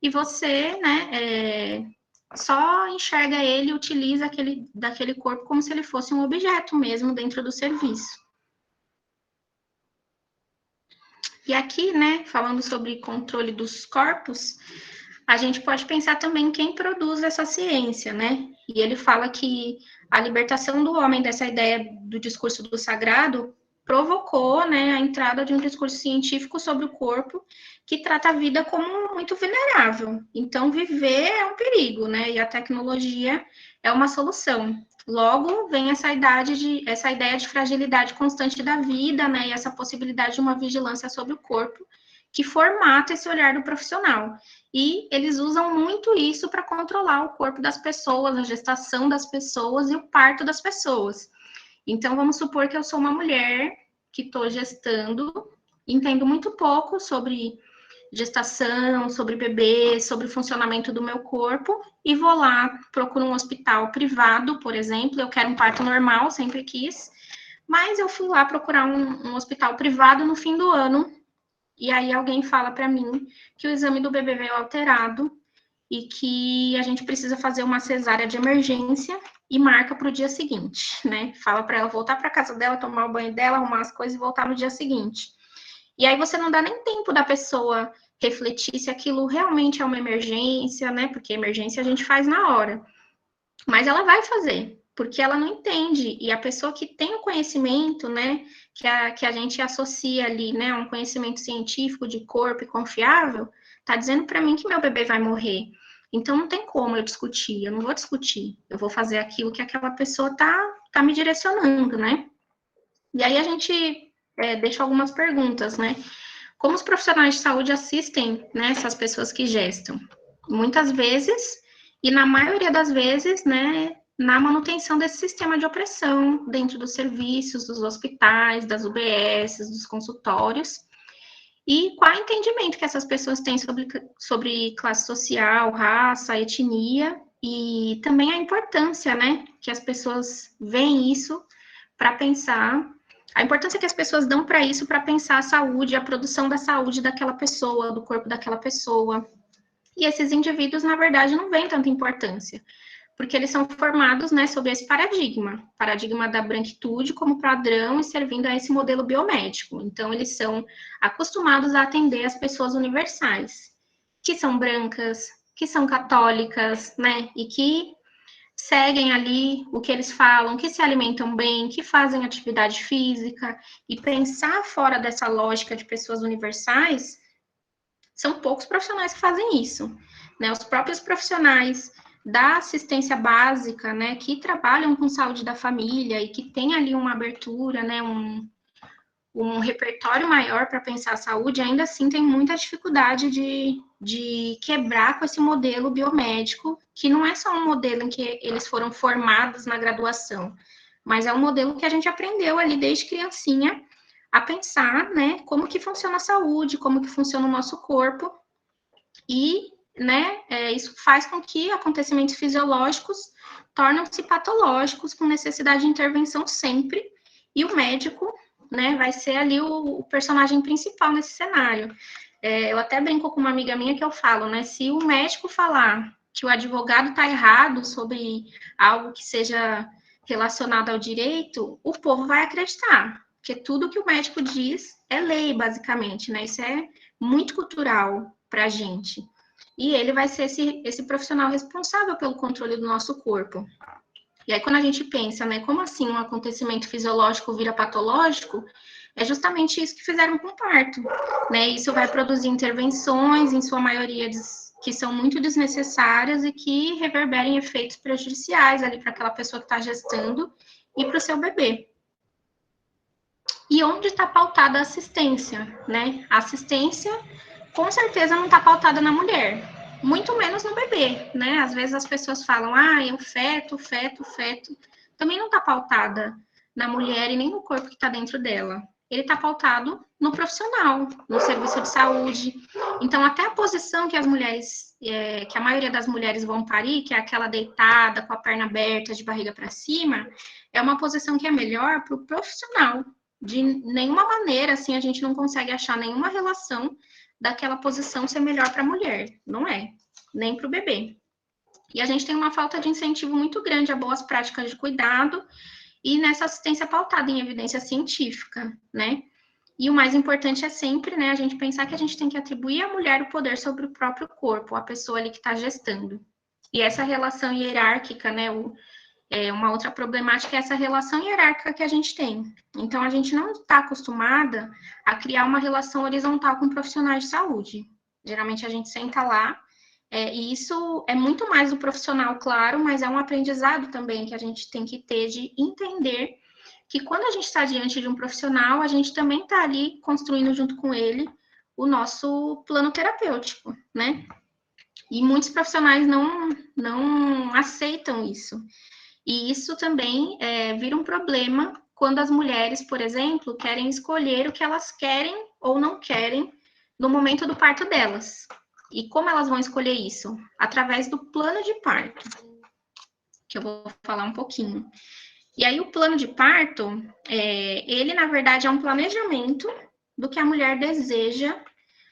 e você, né, só enxerga ele e utiliza daquele corpo como se ele fosse um objeto mesmo dentro do serviço. E aqui, né, falando sobre controle dos corpos, a gente pode pensar também quem produz essa ciência, né? E ele fala que a libertação do homem dessa ideia do discurso do sagrado provocou, né, a entrada de um discurso científico sobre o corpo que trata a vida como muito vulnerável. Então, viver é um perigo, né? E a tecnologia é uma solução. Logo, vem essa ideia de fragilidade constante da vida, né? E essa possibilidade de uma vigilância sobre o corpo que formata esse olhar do profissional. E eles usam muito isso para controlar o corpo das pessoas, a gestação das pessoas e o parto das pessoas. Então, vamos supor que eu sou uma mulher que estou gestando, entendo muito pouco sobre gestação, sobre bebê, sobre o funcionamento do meu corpo, e vou lá, procuro um hospital privado, por exemplo, eu quero um parto normal, sempre quis, mas eu fui lá procurar um hospital privado no fim do ano, e aí alguém fala para mim que o exame do bebê veio alterado, e que a gente precisa fazer uma cesárea de emergência e marca para o dia seguinte, né? Fala para ela voltar para casa dela, tomar o banho dela, arrumar as coisas e voltar no dia seguinte. E aí você não dá nem tempo da pessoa refletir se aquilo realmente é uma emergência, né? Porque emergência a gente faz na hora. Mas ela vai fazer, porque ela não entende. E a pessoa que tem o conhecimento, né, que a gente associa ali, né, um conhecimento científico de corpo e confiável, tá dizendo para mim que meu bebê vai morrer. Então não tem como eu discutir, eu não vou discutir. Eu vou fazer aquilo que aquela pessoa tá me direcionando, né? E aí a gente deixa algumas perguntas, né? Como os profissionais de saúde assistem, né, essas pessoas que gestam? Muitas vezes, e na maioria das vezes, né, na manutenção desse sistema de opressão dentro dos serviços, dos hospitais, das UBSs, dos consultórios, e qual é o entendimento que essas pessoas têm sobre classe social, raça, etnia, e também a importância, né, que as pessoas veem isso para pensar, a importância que as pessoas dão para isso, para pensar a saúde, a produção da saúde daquela pessoa, do corpo daquela pessoa. E esses indivíduos, na verdade, não veem tanta importância, porque eles são formados, né, sob esse paradigma da branquitude como padrão e servindo a esse modelo biomédico. Então, eles são acostumados a atender as pessoas universais, que são brancas, que são católicas, né, e que seguem ali o que eles falam, que se alimentam bem, que fazem atividade física, e pensar fora dessa lógica de pessoas universais, são poucos profissionais que fazem isso, né? Os próprios profissionais da assistência básica, né, que trabalham com saúde da família e que tem ali uma abertura, né, um repertório maior para pensar a saúde, ainda assim tem muita dificuldade de quebrar com esse modelo biomédico, que não é só um modelo em que eles foram formados na graduação, mas é um modelo que a gente aprendeu ali desde criancinha a pensar, né, como que funciona a saúde, como que funciona o nosso corpo, e, né, isso faz com que acontecimentos fisiológicos tornem-se patológicos, com necessidade de intervenção sempre, e o médico, né, vai ser ali o personagem principal nesse cenário. Eu até brinco com uma amiga minha que eu falo, né, se o médico falar que o advogado está errado sobre algo que seja relacionado ao direito, o povo vai acreditar, porque tudo que o médico diz é lei, basicamente, né, isso é muito cultural para a gente. E ele vai ser esse profissional responsável pelo controle do nosso corpo. E aí, quando a gente pensa, né, como assim um acontecimento fisiológico vira patológico, é justamente isso que fizeram com o parto, né? Isso vai produzir intervenções, em sua maioria, que são muito desnecessárias e que reverberem efeitos prejudiciais ali para aquela pessoa que está gestando e para o seu bebê. E onde está pautada a assistência, né? A assistência, com certeza, não está pautada na mulher, muito menos no bebê, né? Às vezes as pessoas falam, o feto, também não está pautada na mulher e nem no corpo que está dentro dela. Ele está pautado no profissional, no serviço de saúde. Então, até a posição que as mulheres, que a maioria das mulheres vão parir, que é aquela deitada, com a perna aberta, de barriga para cima, é uma posição que é melhor para o profissional. De nenhuma maneira, assim, a gente não consegue achar nenhuma relação daquela posição ser melhor para a mulher. Não é, nem para o bebê. E a gente tem uma falta de incentivo muito grande a boas práticas de cuidado e nessa assistência pautada em evidência científica, né? E o mais importante é sempre, né, a gente pensar que a gente tem que atribuir à mulher o poder sobre o próprio corpo, a pessoa ali que está gestando. E essa relação hierárquica, né, uma outra problemática é essa relação hierárquica que a gente tem. Então, a gente não está acostumada a criar uma relação horizontal com profissionais de saúde. Geralmente, a gente senta lá, e isso é muito mais do profissional, claro, mas é um aprendizado também que a gente tem que ter de entender que quando a gente está diante de um profissional, a gente também está ali construindo junto com ele o nosso plano terapêutico, né? E muitos profissionais não aceitam isso. E isso também vira um problema quando as mulheres, por exemplo, querem escolher o que elas querem ou não querem no momento do parto delas. E como elas vão escolher isso? Através do plano de parto, que eu vou falar um pouquinho. E aí, o plano de parto, ele, na verdade, é um planejamento do que a mulher deseja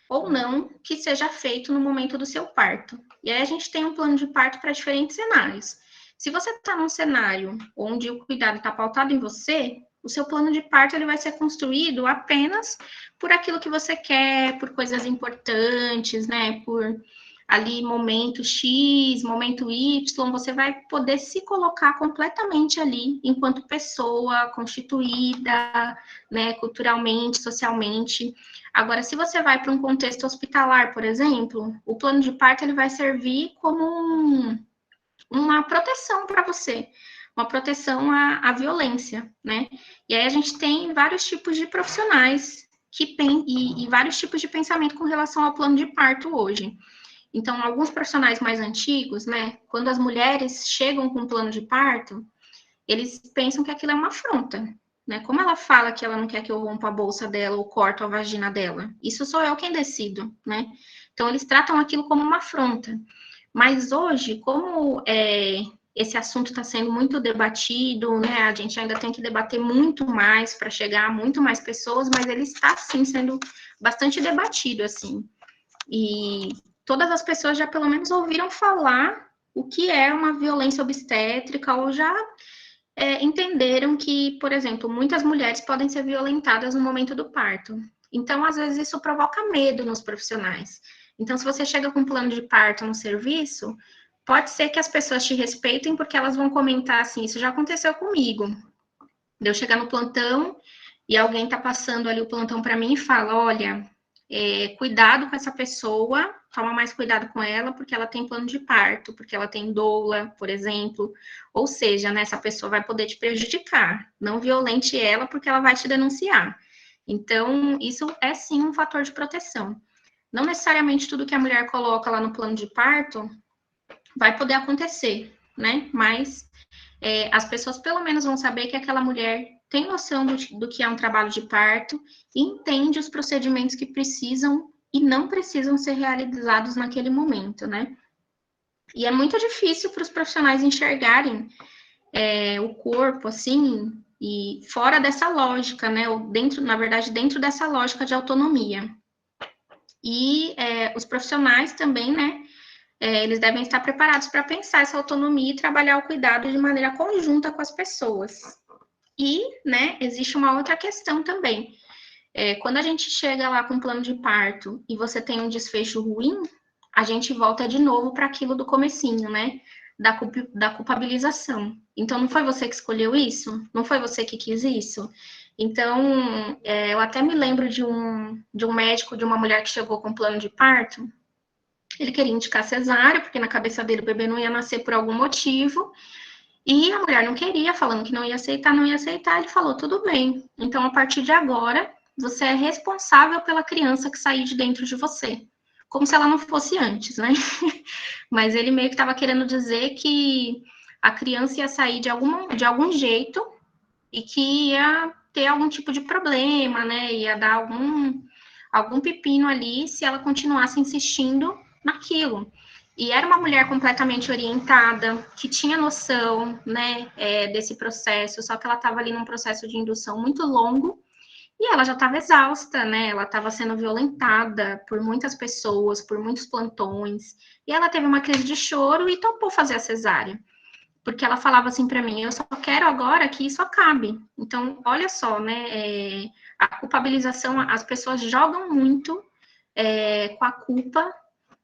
ou não que seja feito no momento do seu parto. E aí, a gente tem um plano de parto para diferentes cenários. Se você está num cenário onde o cuidado está pautado em você, o seu plano de parto ele vai ser construído apenas por aquilo que você quer, por coisas importantes, né? Por ali momento X, momento Y, você vai poder se colocar completamente ali enquanto pessoa constituída, né, culturalmente, socialmente. Agora, se você vai para um contexto hospitalar, por exemplo, o plano de parto ele vai servir como uma proteção para você, uma proteção à violência, né? E aí a gente tem vários tipos de profissionais e vários tipos de pensamento com relação ao plano de parto hoje. Então, alguns profissionais mais antigos, né, quando as mulheres chegam com plano de parto, eles pensam que aquilo é uma afronta, né? Como ela fala que ela não quer que eu rompa a bolsa dela ou corto a vagina dela? Isso sou eu quem decido, né? Então, eles tratam aquilo como uma afronta. Mas hoje, como esse assunto está sendo muito debatido, né? A gente ainda tem que debater muito mais para chegar a muito mais pessoas, mas ele está, sim, sendo bastante debatido, assim. E todas as pessoas já pelo menos ouviram falar o que é uma violência obstétrica ou já entenderam que, por exemplo, muitas mulheres podem ser violentadas no momento do parto. Então, às vezes, isso provoca medo nos profissionais. Então, se você chega com um plano de parto no serviço, pode ser que as pessoas te respeitem porque elas vão comentar assim, isso já aconteceu comigo. De eu chegar no plantão e alguém está passando ali o plantão para mim e fala, olha, cuidado com essa pessoa, toma mais cuidado com ela, porque ela tem plano de parto, porque ela tem doula, por exemplo. Ou seja, né, essa pessoa vai poder te prejudicar. Não violente ela, porque ela vai te denunciar. Então, isso é sim um fator de proteção. Não necessariamente tudo que a mulher coloca lá no plano de parto vai poder acontecer, né? Mas as pessoas pelo menos vão saber que aquela mulher tem noção do que é um trabalho de parto e entende os procedimentos que precisam e não precisam ser realizados naquele momento, né? E é muito difícil para os profissionais enxergarem o corpo, assim, e fora dessa lógica, né? Ou na verdade, dentro dessa lógica de autonomia. E os profissionais também, né? Eles devem estar preparados para pensar essa autonomia e trabalhar o cuidado de maneira conjunta com as pessoas. E, né, existe uma outra questão também. Quando a gente chega lá com um plano de parto e você tem um desfecho ruim, a gente volta de novo para aquilo do comecinho, né? Da culpabilização. Então, não foi você que escolheu isso? Não foi você que quis isso? Então, eu até me lembro de um médico, de uma mulher que chegou com plano de parto. Ele queria indicar cesárea, porque na cabeça dele o bebê não ia nascer por algum motivo. E a mulher não queria, falando que não ia aceitar. Ele falou, tudo bem. Então, a partir de agora, você é responsável pela criança que sair de dentro de você. Como se ela não fosse antes, né? Mas ele meio que estava querendo dizer que a criança ia sair de algum jeito e que ia ter algum tipo de problema, né? Ia dar algum pepino ali se ela continuasse insistindo naquilo. E era uma mulher completamente orientada, que tinha noção, né, desse processo, só que ela estava ali num processo de indução muito longo, e ela já estava exausta, né, ela estava sendo violentada por muitas pessoas, por muitos plantões, e ela teve uma crise de choro e topou fazer a cesárea, porque ela falava assim para mim, eu só quero agora que isso acabe. Então, olha só, né, a culpabilização, as pessoas jogam muito com a culpa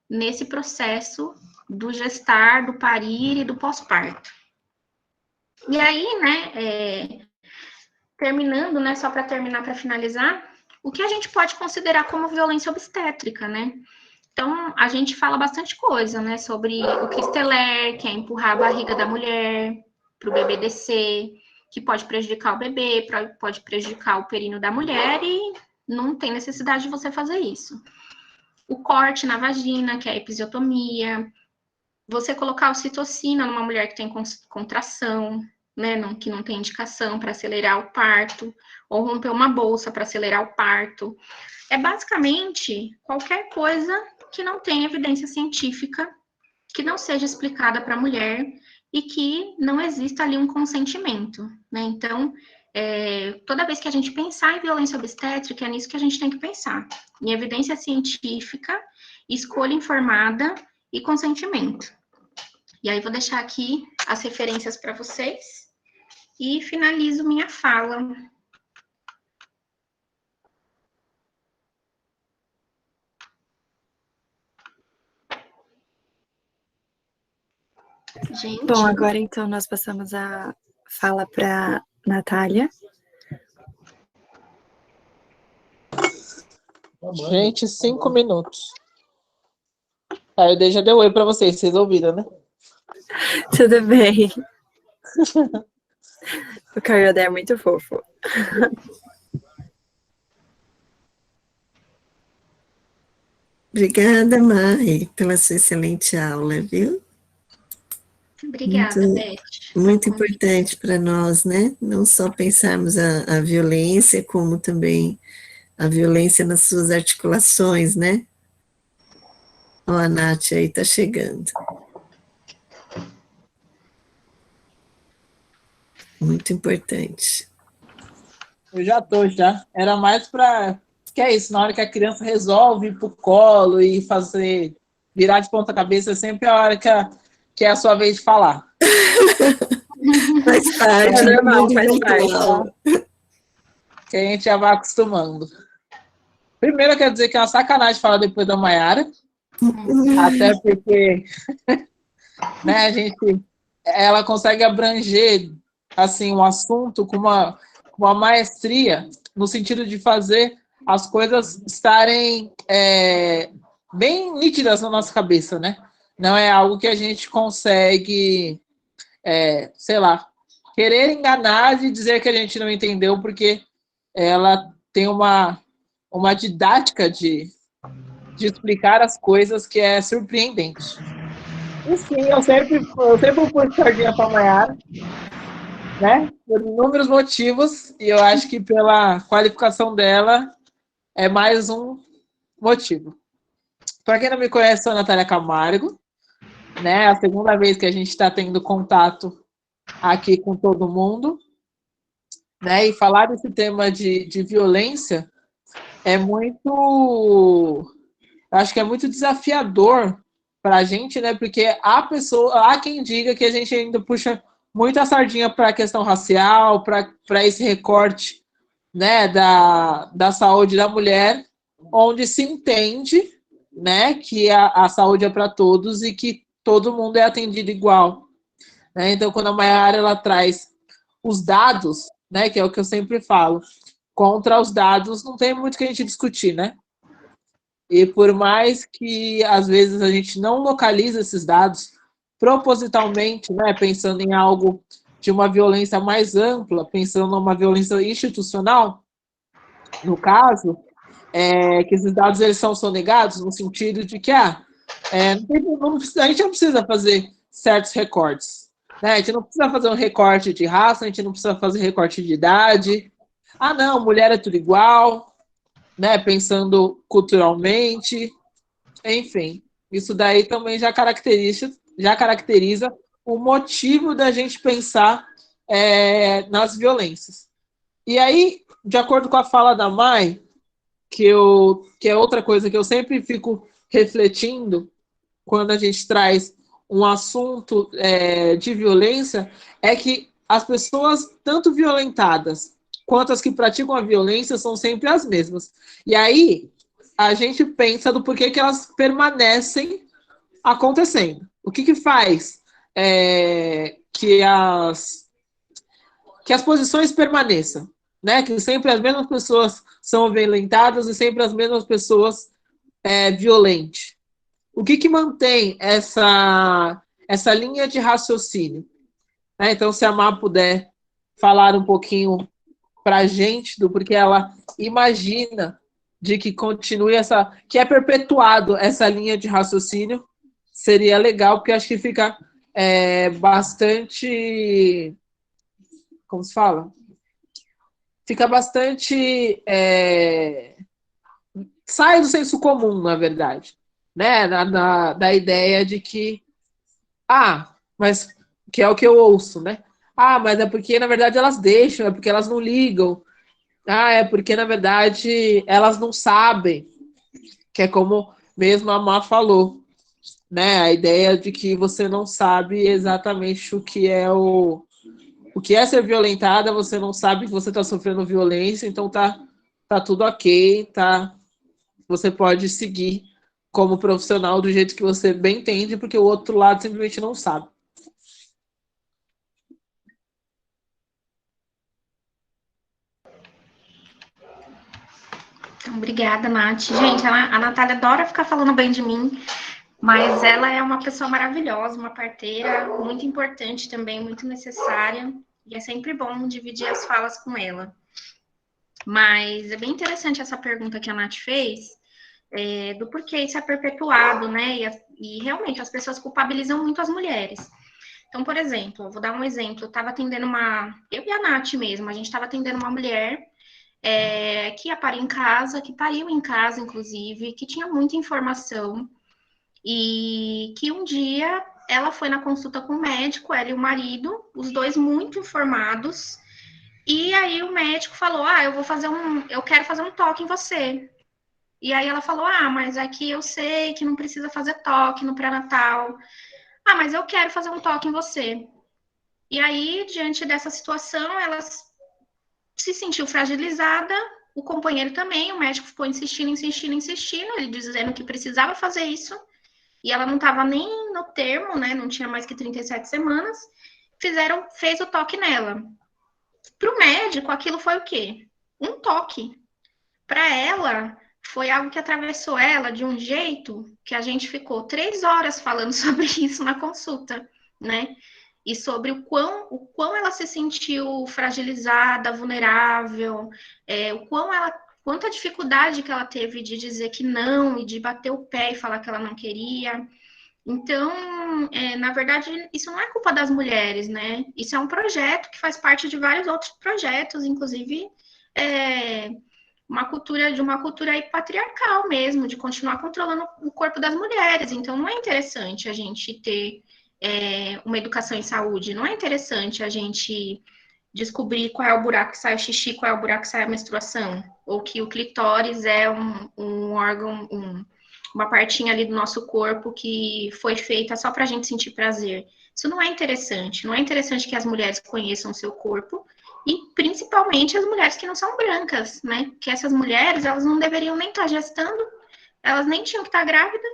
nesse processo do gestar, do parir e do pós-parto. E aí, né, terminando, né, só para terminar, para finalizar, o que a gente pode considerar como violência obstétrica, né? Então, a gente fala bastante coisa, né, sobre o Christeler, que é empurrar a barriga da mulher para o bebê descer, que pode prejudicar o bebê, pode prejudicar o períneo da mulher e não tem necessidade de você fazer isso. O corte na vagina, que é a episiotomia, você colocar ocitocina numa mulher que tem contração, né, que não tem indicação para acelerar o parto, ou romper uma bolsa para acelerar o parto. É basicamente qualquer coisa que não tenha evidência científica, que não seja explicada para a mulher e que não exista ali um consentimento, né? Então, toda vez que a gente pensar em violência obstétrica, é nisso que a gente tem que pensar. Em evidência científica, escolha informada e consentimento. E aí, vou deixar aqui as referências para vocês e finalizo minha fala. Gente, Bom, agora então nós passamos a fala para Natália. Gente, 5 minutos. Aí eu já deu oi pra vocês ouviram, né? Tudo bem. O Caiodé é muito fofo. Obrigada, Mai, pela sua excelente aula, viu? obrigada, Muito, Beth. muito importante para nós, né? Não só pensarmos a violência, como também a violência nas suas articulações, né? Ó, a Nath aí tá chegando. Muito importante. Eu já tô, já. Era mais pra... Que é isso, na hora que a criança resolve ir pro colo e fazer... Virar de ponta cabeça, é sempre a hora que é a sua vez de falar. Faz parte É do normal, mundo faz virtual. Que a gente já vai acostumando. Primeiro, eu quero dizer que é uma sacanagem falar depois da Maiara. Até porque... né, a gente... Ela consegue abranger, assim, um assunto com uma maestria, no sentido de fazer as coisas estarem bem nítidas na nossa cabeça, né? Não é algo que a gente consegue, sei lá, querer enganar e dizer que a gente não entendeu, porque ela tem uma didática de explicar as coisas que é surpreendente. E sim, eu sempre pus sardinha para Maiara, né? Por inúmeros motivos, e eu acho que pela qualificação dela é mais um motivo. Para quem não me conhece, sou a Natália Camargo, né? A segunda vez que a gente está tendo contato aqui com todo mundo, né? E falar desse tema de violência é muito... Acho que é muito desafiador para a gente, né? Porque há quem diga que a gente ainda puxa muita sardinha para a questão racial, para esse recorte, né, da saúde da mulher, onde se entende, né, que a saúde é para todos e que todo mundo é atendido igual. Né? Então, quando a Maiara ela traz os dados, né, que é o que eu sempre falo, contra os dados não tem muito que a gente discutir, né? E por mais que, às vezes, a gente não localize esses dados propositalmente, né, pensando em algo de uma violência mais ampla, pensando numa violência institucional, no caso, que esses dados eles são sonegados no sentido de que a gente não precisa fazer certos recortes. Né? A gente não precisa fazer um recorte de raça, a gente não precisa fazer recorte de idade. Ah, não, mulher é tudo igual, né, pensando culturalmente, enfim, isso daí também já caracteriza o motivo da gente pensar nas violências. E aí, de acordo com a fala da Mai, que é outra coisa que eu sempre fico refletindo quando a gente traz um assunto de violência, é que as pessoas, tanto violentadas quanto as que praticam a violência, são sempre as mesmas. E aí, a gente pensa do porquê que elas permanecem acontecendo. O que faz que as posições permaneçam? Né? Que sempre as mesmas pessoas são violentadas e sempre as mesmas pessoas violentas. O que mantém essa linha de raciocínio? Então, se a Má puder falar um pouquinho para a gente do porquê ela imagina de que continue que é perpetuado essa linha de raciocínio, seria legal, porque acho que fica bastante... Como se fala? Fica bastante... sai do senso comum, na verdade. Né? Da ideia de que... mas... Que é o que eu ouço, né? Mas é porque, na verdade, elas deixam, é porque elas não ligam. É porque, na verdade, elas não sabem. Que é como mesmo a Má falou, né? A ideia de que você não sabe exatamente o que é ser violentada, você não sabe que você está sofrendo violência, então tá tudo ok, tá? Você pode seguir como profissional do jeito que você bem entende, porque o outro lado simplesmente não sabe. Obrigada, Nath. Gente, a Natália adora ficar falando bem de mim, mas ela é uma pessoa maravilhosa, uma parteira muito importante também, muito necessária, e é sempre bom dividir as falas com ela. Mas é bem interessante essa pergunta que a Nath fez, do porquê isso é perpetuado, né? E realmente as pessoas culpabilizam muito as mulheres. Então, por exemplo, eu vou dar um exemplo, eu estava atendendo eu e a Nath mesmo, a gente estava atendendo uma mulher que ia parir em casa, que pariu em casa, inclusive, que tinha muita informação, e que um dia ela foi na consulta com o médico, ela e o marido, os dois muito informados, e aí o médico falou, eu quero fazer um toque em você. E aí ela falou, mas aqui eu sei que não precisa fazer toque no pré-natal. Mas eu quero fazer um toque em você. E aí, diante dessa situação, ela se sentiu fragilizada, o companheiro também, o médico ficou insistindo, ele dizendo que precisava fazer isso, e ela não estava nem no termo, né, não tinha mais que 37 semanas, fez o toque nela. Para o médico, aquilo foi o quê? Um toque. Para ela, foi algo que atravessou ela de um jeito que a gente ficou 3 horas falando sobre isso na consulta, né? E sobre o quão ela se sentiu fragilizada, vulnerável, quanta dificuldade que ela teve de dizer que não e de bater o pé e falar que ela não queria. Então, na verdade, isso não é culpa das mulheres, né? Isso é um projeto que faz parte de vários outros projetos, inclusive uma cultura aí patriarcal mesmo, de continuar controlando o corpo das mulheres. Então, não é interessante a gente ter uma educação em saúde, não é interessante a gente descobrir qual é o buraco que sai o xixi, qual é o buraco que sai a menstruação, ou que o clitóris é um órgão, uma partinha ali do nosso corpo que foi feita só para a gente sentir prazer. Isso não é interessante. Não é interessante que as mulheres conheçam o seu corpo, e principalmente as mulheres que não são brancas, né? Que essas mulheres, elas não deveriam nem estar gestando, elas nem tinham que estar grávidas,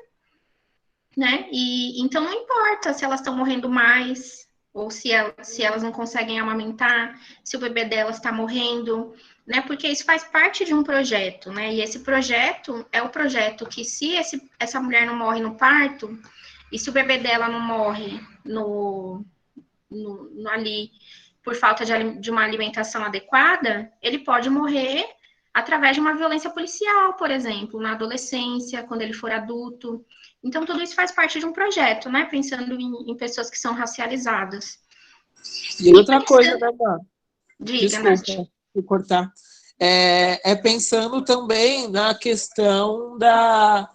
né? E então não importa se elas estão morrendo mais, ou se elas não conseguem amamentar, se o bebê delas está morrendo, né? Porque isso faz parte de um projeto, né? E esse projeto é o projeto que, se essa mulher não morre no parto, e se o bebê dela não morre ali por falta de uma alimentação adequada, ele pode morrer através de uma violência policial, por exemplo, na adolescência, quando ele for adulto. Então, tudo isso faz parte de um projeto, né? Pensando em pessoas que são racializadas. E outra coisa, né, mano? Diga, Nath. Desculpa te cortar. Pensando também na questão da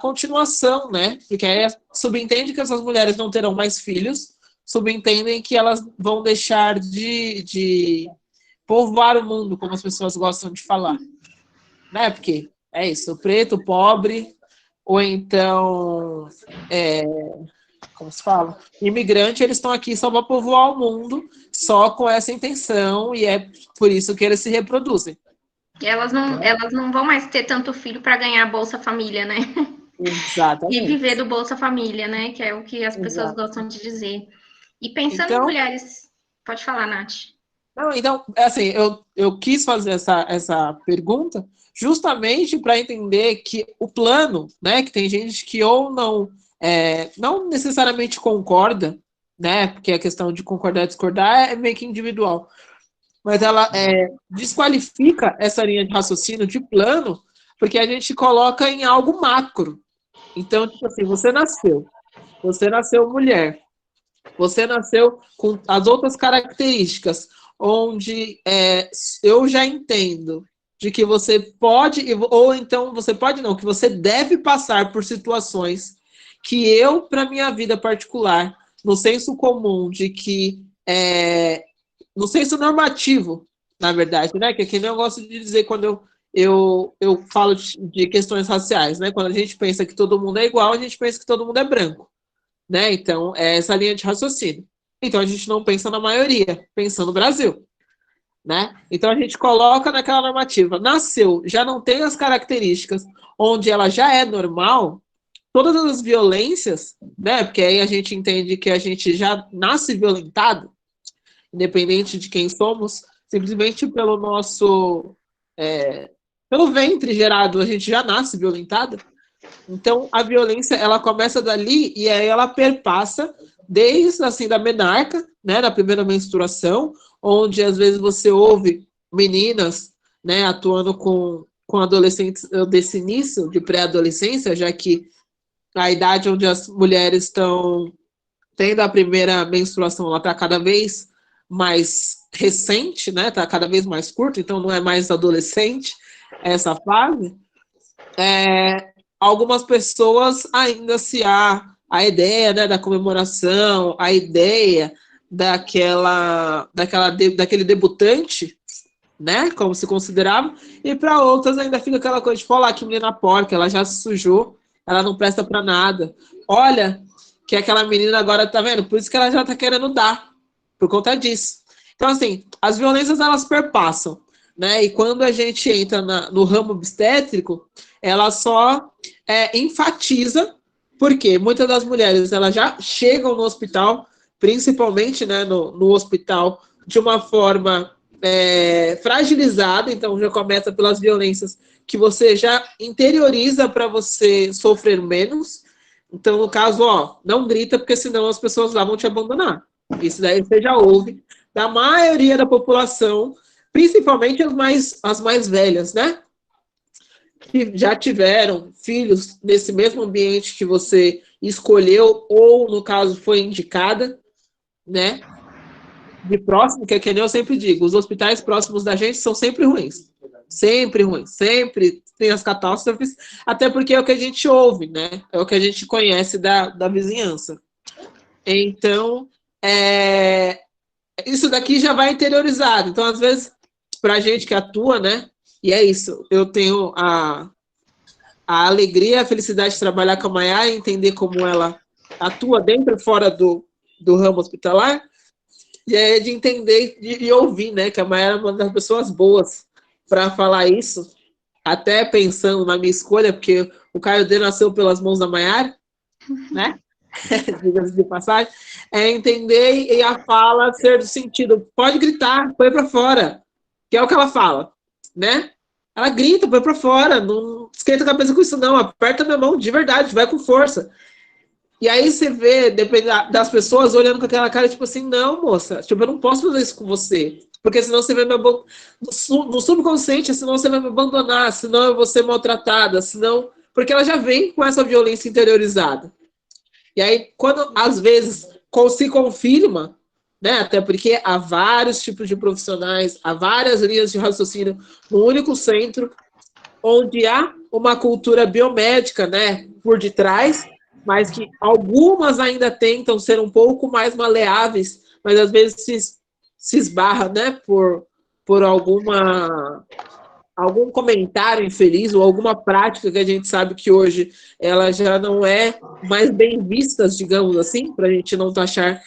continuação, né? Porque aí subentende que essas mulheres não terão mais filhos, subentendem que elas vão deixar de povoar o mundo, como as pessoas gostam de falar. Né? Porque é isso, preto, pobre, ou então, como se fala? Imigrante, eles estão aqui só para povoar o mundo, só com essa intenção, e é por isso que eles se reproduzem. Elas não vão mais ter tanto filho para ganhar a Bolsa Família, né? Exatamente. E viver do Bolsa Família, né? Que é o que as pessoas gostam de dizer. E pensando em mulheres... Pode falar, Nath. Não, então, assim, eu quis fazer essa pergunta justamente para entender que o plano, né, que tem gente que ou não necessariamente concorda, né, porque a questão de concordar e discordar é meio que individual, mas ela desqualifica essa linha de raciocínio de plano, porque a gente coloca em algo macro. Então, tipo assim, você nasceu mulher, você nasceu com as outras características, onde eu já entendo de que você pode, ou então você pode não, que você deve passar por situações que eu, para minha vida particular, no senso comum de que, no senso normativo, na verdade, né, que nem eu gosto de dizer quando eu falo de questões raciais, né, quando a gente pensa que todo mundo é igual, a gente pensa que todo mundo é branco. Né? Então, é essa linha de raciocínio. Então, a gente não pensa na maioria, pensa no Brasil. Né? Então, a gente coloca naquela normativa. Nasceu, já não tem as características, onde ela já é normal, todas as violências, né? Porque aí a gente entende que a gente já nasce violentado, independente de quem somos, simplesmente pelo nosso pelo ventre gerado, a gente já nasce violentada. Então, a violência, ela começa dali e aí ela perpassa desde, assim, da menarca, né, da primeira menstruação, onde às vezes você ouve meninas, né, atuando com adolescentes desse início de pré-adolescência, já que a idade onde as mulheres estão tendo a primeira menstruação, ela está cada vez mais recente, né, está cada vez mais curta, então não é mais adolescente essa fase. Algumas pessoas ainda se há a ideia, né, da comemoração, a ideia daquele debutante, né, como se considerava, e para outras ainda fica aquela coisa de falar que menina porca, ela já se sujou, ela não presta para nada. Olha, que aquela menina agora, tá vendo? Por isso que ela já tá querendo dar, por conta disso. Então, assim, as violências, elas perpassam, né, e quando a gente entra no ramo obstétrico, ela só enfatiza, porque muitas das mulheres, elas já chegam no hospital, principalmente, né, no hospital, de uma forma fragilizada, então já começa pelas violências que você já interioriza para você sofrer menos. Então, no caso, não grita, porque senão as pessoas lá vão te abandonar. Isso daí você já ouve da maioria da população, principalmente as mais velhas, né? Que já tiveram filhos nesse mesmo ambiente que você escolheu, ou, no caso, foi indicada, né? De próximo, que nem eu sempre digo, os hospitais próximos da gente são sempre ruins. Sempre ruins. Sempre tem as catástrofes, até porque é o que a gente ouve, né? É o que a gente conhece da vizinhança. Então, isso daqui já vai interiorizado. Então, às vezes, pra gente que atua, né? E é isso. Eu tenho a alegria, a felicidade de trabalhar com a Maiara e entender como ela atua dentro e fora do ramo hospitalar. E é de entender e ouvir, né? Que a Maiara é uma das pessoas boas para falar isso, até pensando na minha escolha, porque o Caio D nasceu pelas mãos da Maiara, né? Diga-se de passagem, entender e a fala ser do sentido, pode gritar, põe para fora, que é o que ela fala, né? Ela grita, põe para fora, não esquenta a cabeça com isso não, aperta minha mão de verdade, vai com força. E aí você vê, dependendo das pessoas olhando com aquela cara, tipo assim, não, moça, tipo, eu não posso fazer isso com você, porque senão você vai me abandonar, no subconsciente, senão você vai me abandonar, senão eu vou ser maltratada, senão... Porque ela já vem com essa violência interiorizada. E aí, quando, às vezes, se confirma, né, até porque há vários tipos de profissionais, há várias linhas de raciocínio no único centro, onde há uma cultura biomédica, né, por detrás, mas que algumas ainda tentam ser um pouco mais maleáveis, mas às vezes se esbarra, né, por algum comentário infeliz ou alguma prática que a gente sabe que hoje ela já não é mais bem vista, digamos assim, para a gente não taxar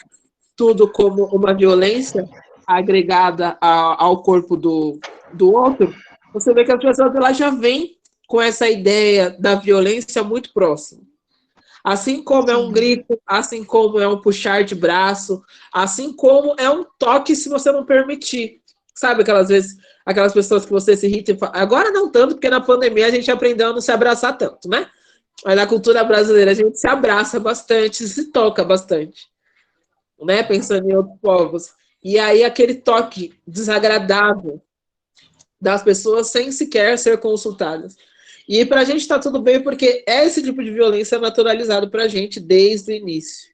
tudo como uma violência agregada ao corpo do outro. Você vê que as pessoas ela já vêm com essa ideia da violência muito próxima. Assim como é um grito, assim como é um puxar de braço, assim como é um toque se você não permitir. Sabe aquelas pessoas que você se irrita e fala, agora não tanto, porque na pandemia a gente aprendeu a não se abraçar tanto, né? Mas na cultura brasileira a gente se abraça bastante, se toca bastante, né? Pensando em outros povos. E aí aquele toque desagradável das pessoas sem sequer ser consultadas. E para a gente está tudo bem, porque esse tipo de violência é naturalizado para a gente desde o início.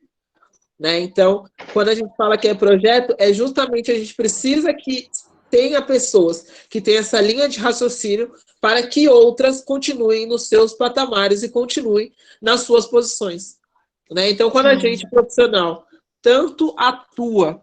Né? Então, quando a gente fala que é projeto, é justamente a gente precisa que tenha pessoas que tenham essa linha de raciocínio para que outras continuem nos seus patamares e continuem nas suas posições. Né? Então, quando a gente profissional tanto atua,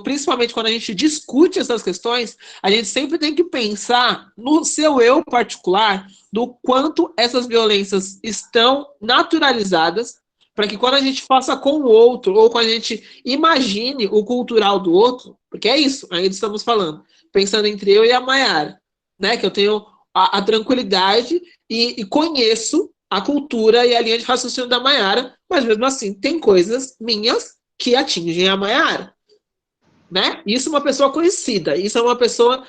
principalmente quando a gente discute essas questões, a gente sempre tem que pensar no seu eu particular, do quanto essas violências estão naturalizadas, para que quando a gente faça com o outro, ou quando a gente imagine o cultural do outro, porque é isso, ainda estamos falando, pensando entre eu e a Maiara, né, que eu tenho a tranquilidade e conheço a cultura e a linha de raciocínio da Maiara, mas mesmo assim tem coisas minhas que atingem a Maiara. Né? Isso é uma pessoa conhecida, isso é uma pessoa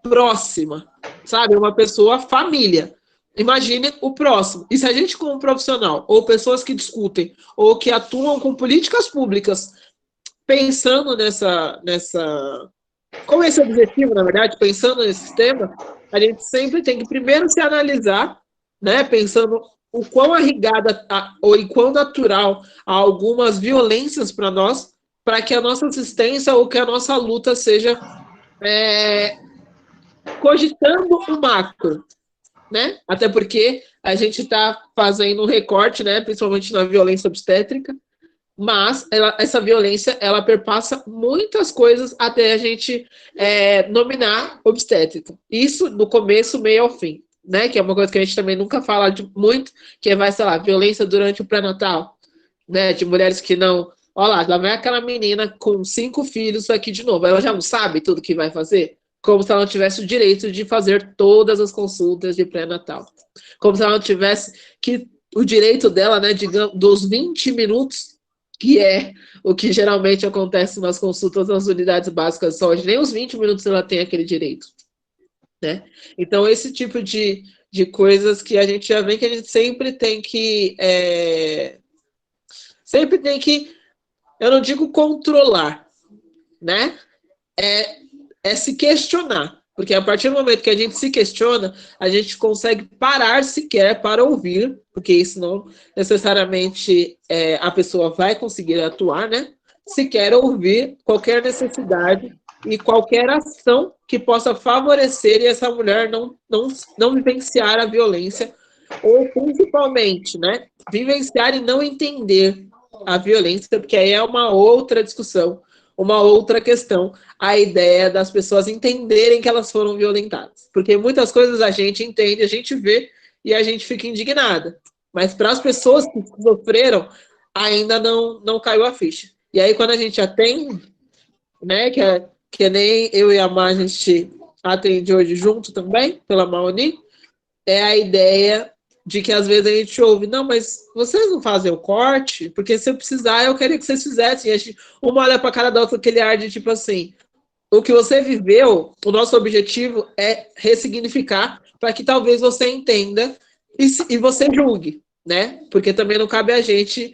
próxima, sabe? Uma pessoa família. Imagine o próximo. E se a gente, como profissional, ou pessoas que discutem, ou que atuam com políticas públicas, pensando com esse objetivo, na verdade, pensando nesse tema, a gente sempre tem que primeiro se analisar, né? Pensando o quão arraigada ou em quão natural há algumas violências para nós, para que a nossa assistência ou que a nossa luta seja cogitando o macro, né? Até porque a gente está fazendo um recorte, né? Principalmente na violência obstétrica, mas essa violência, ela perpassa muitas coisas até a gente nominar obstétrica. Isso do começo, meio ao fim, né? Que é uma coisa que a gente também nunca fala muito, que vai, sei lá, violência durante o pré-natal, né? De mulheres que não... Olha lá vai aquela menina com 5 filhos aqui de novo. Ela já não sabe tudo que vai fazer? Como se ela não tivesse o direito de fazer todas as consultas de pré-natal. Como se ela não tivesse o direito dela, né, digamos, dos 20 minutos, que é o que geralmente acontece nas consultas nas unidades básicas de saúde. Nem os 20 minutos ela tem aquele direito, né? Então, esse tipo de coisas que a gente já vê que a gente sempre tem que... eu não digo controlar, né? É se questionar. Porque a partir do momento que a gente se questiona, a gente consegue parar sequer para ouvir, porque isso não necessariamente a pessoa vai conseguir atuar, né? Sequer ouvir qualquer necessidade e qualquer ação que possa favorecer e essa mulher não vivenciar a violência, ou principalmente, né? Vivenciar e não entender a violência, porque aí é uma outra discussão, uma outra questão, a ideia das pessoas entenderem que elas foram violentadas. Porque muitas coisas a gente entende, a gente vê e a gente fica indignada. Mas para as pessoas que sofreram, ainda não caiu a ficha. E aí, quando a gente atende, né, que nem eu e a Mar, a gente atende hoje junto também, pela Maoni, é a ideia de que às vezes a gente ouve, não, mas vocês não fazem o corte? Porque se eu precisar, eu queria que vocês fizessem. E a gente, uma olha para a cara da outra, aquele ar de tipo assim, o que você viveu, o nosso objetivo é ressignificar para que talvez você entenda e você julgue, né? Porque também não cabe a gente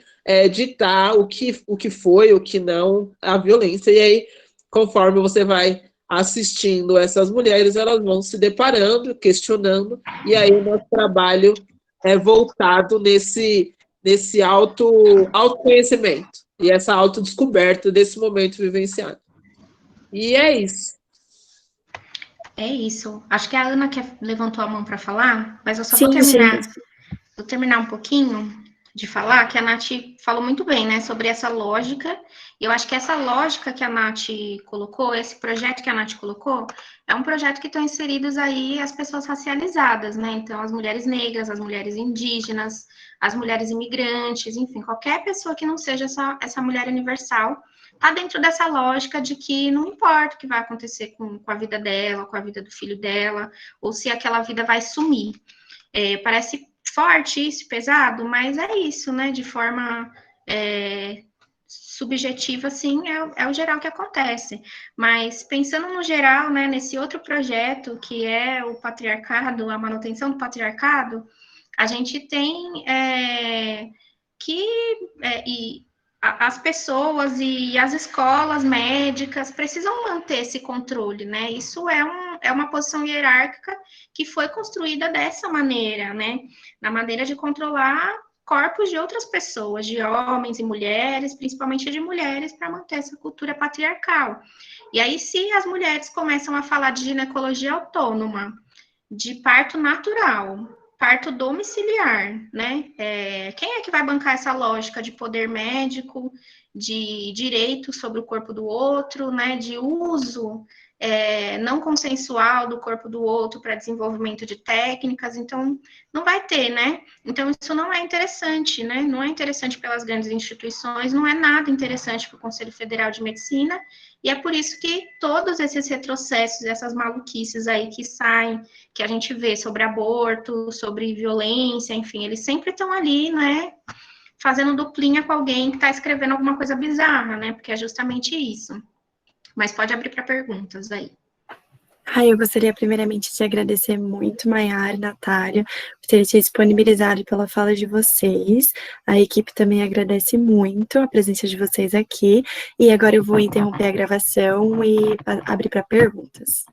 ditar o que foi, o que não, a violência. E aí, conforme você vai assistindo essas mulheres, elas vão se deparando, questionando, e aí o nosso trabalho é voltado nesse autoconhecimento e essa autodescoberta desse momento vivenciado. E é isso. É isso. Acho que a Ana levantou a mão para falar, mas eu só Sim, vou terminar um pouquinho de falar, que a Nath falou muito bem, né, sobre essa lógica. E eu acho que essa lógica que a Nath colocou, esse projeto que a Nath colocou, é um projeto que estão inseridos aí as pessoas racializadas, né? Então, as mulheres negras, as mulheres indígenas, as mulheres imigrantes, enfim, qualquer pessoa que não seja essa mulher universal, está dentro dessa lógica de que não importa o que vai acontecer com a vida dela, com a vida do filho dela, ou se aquela vida vai sumir. Parece forte isso, pesado, mas é isso, né? De forma subjetiva, assim, é o geral que acontece. Mas pensando no geral, né, nesse outro projeto que é o patriarcado, a manutenção do patriarcado, a gente tem as pessoas e as escolas médicas precisam manter esse controle, né? Isso é uma posição hierárquica que foi construída dessa maneira, né? Na maneira de controlar corpos de outras pessoas, de homens e mulheres, principalmente de mulheres, para manter essa cultura patriarcal. E aí, se as mulheres começam a falar de ginecologia autônoma, de parto natural, parto domiciliar, né? Quem é que vai bancar essa lógica de poder médico, de direito sobre o corpo do outro, né? De uso não consensual do corpo do outro para desenvolvimento de técnicas? Então, não vai ter, né? Então, isso não é interessante, né? Não é interessante pelas grandes instituições, não é nada interessante para o Conselho Federal de Medicina, e é por isso que todos esses retrocessos, essas maluquices aí que saem, que a gente vê sobre aborto, sobre violência, enfim, eles sempre estão ali, né, fazendo duplinha com alguém que está escrevendo alguma coisa bizarra, né, porque é justamente isso. Mas pode abrir para perguntas aí. Eu gostaria primeiramente de agradecer muito, Maiara e Natália, por terem se disponibilizado pela fala de vocês. A equipe também agradece muito a presença de vocês aqui. E agora eu vou interromper a gravação e abrir para perguntas.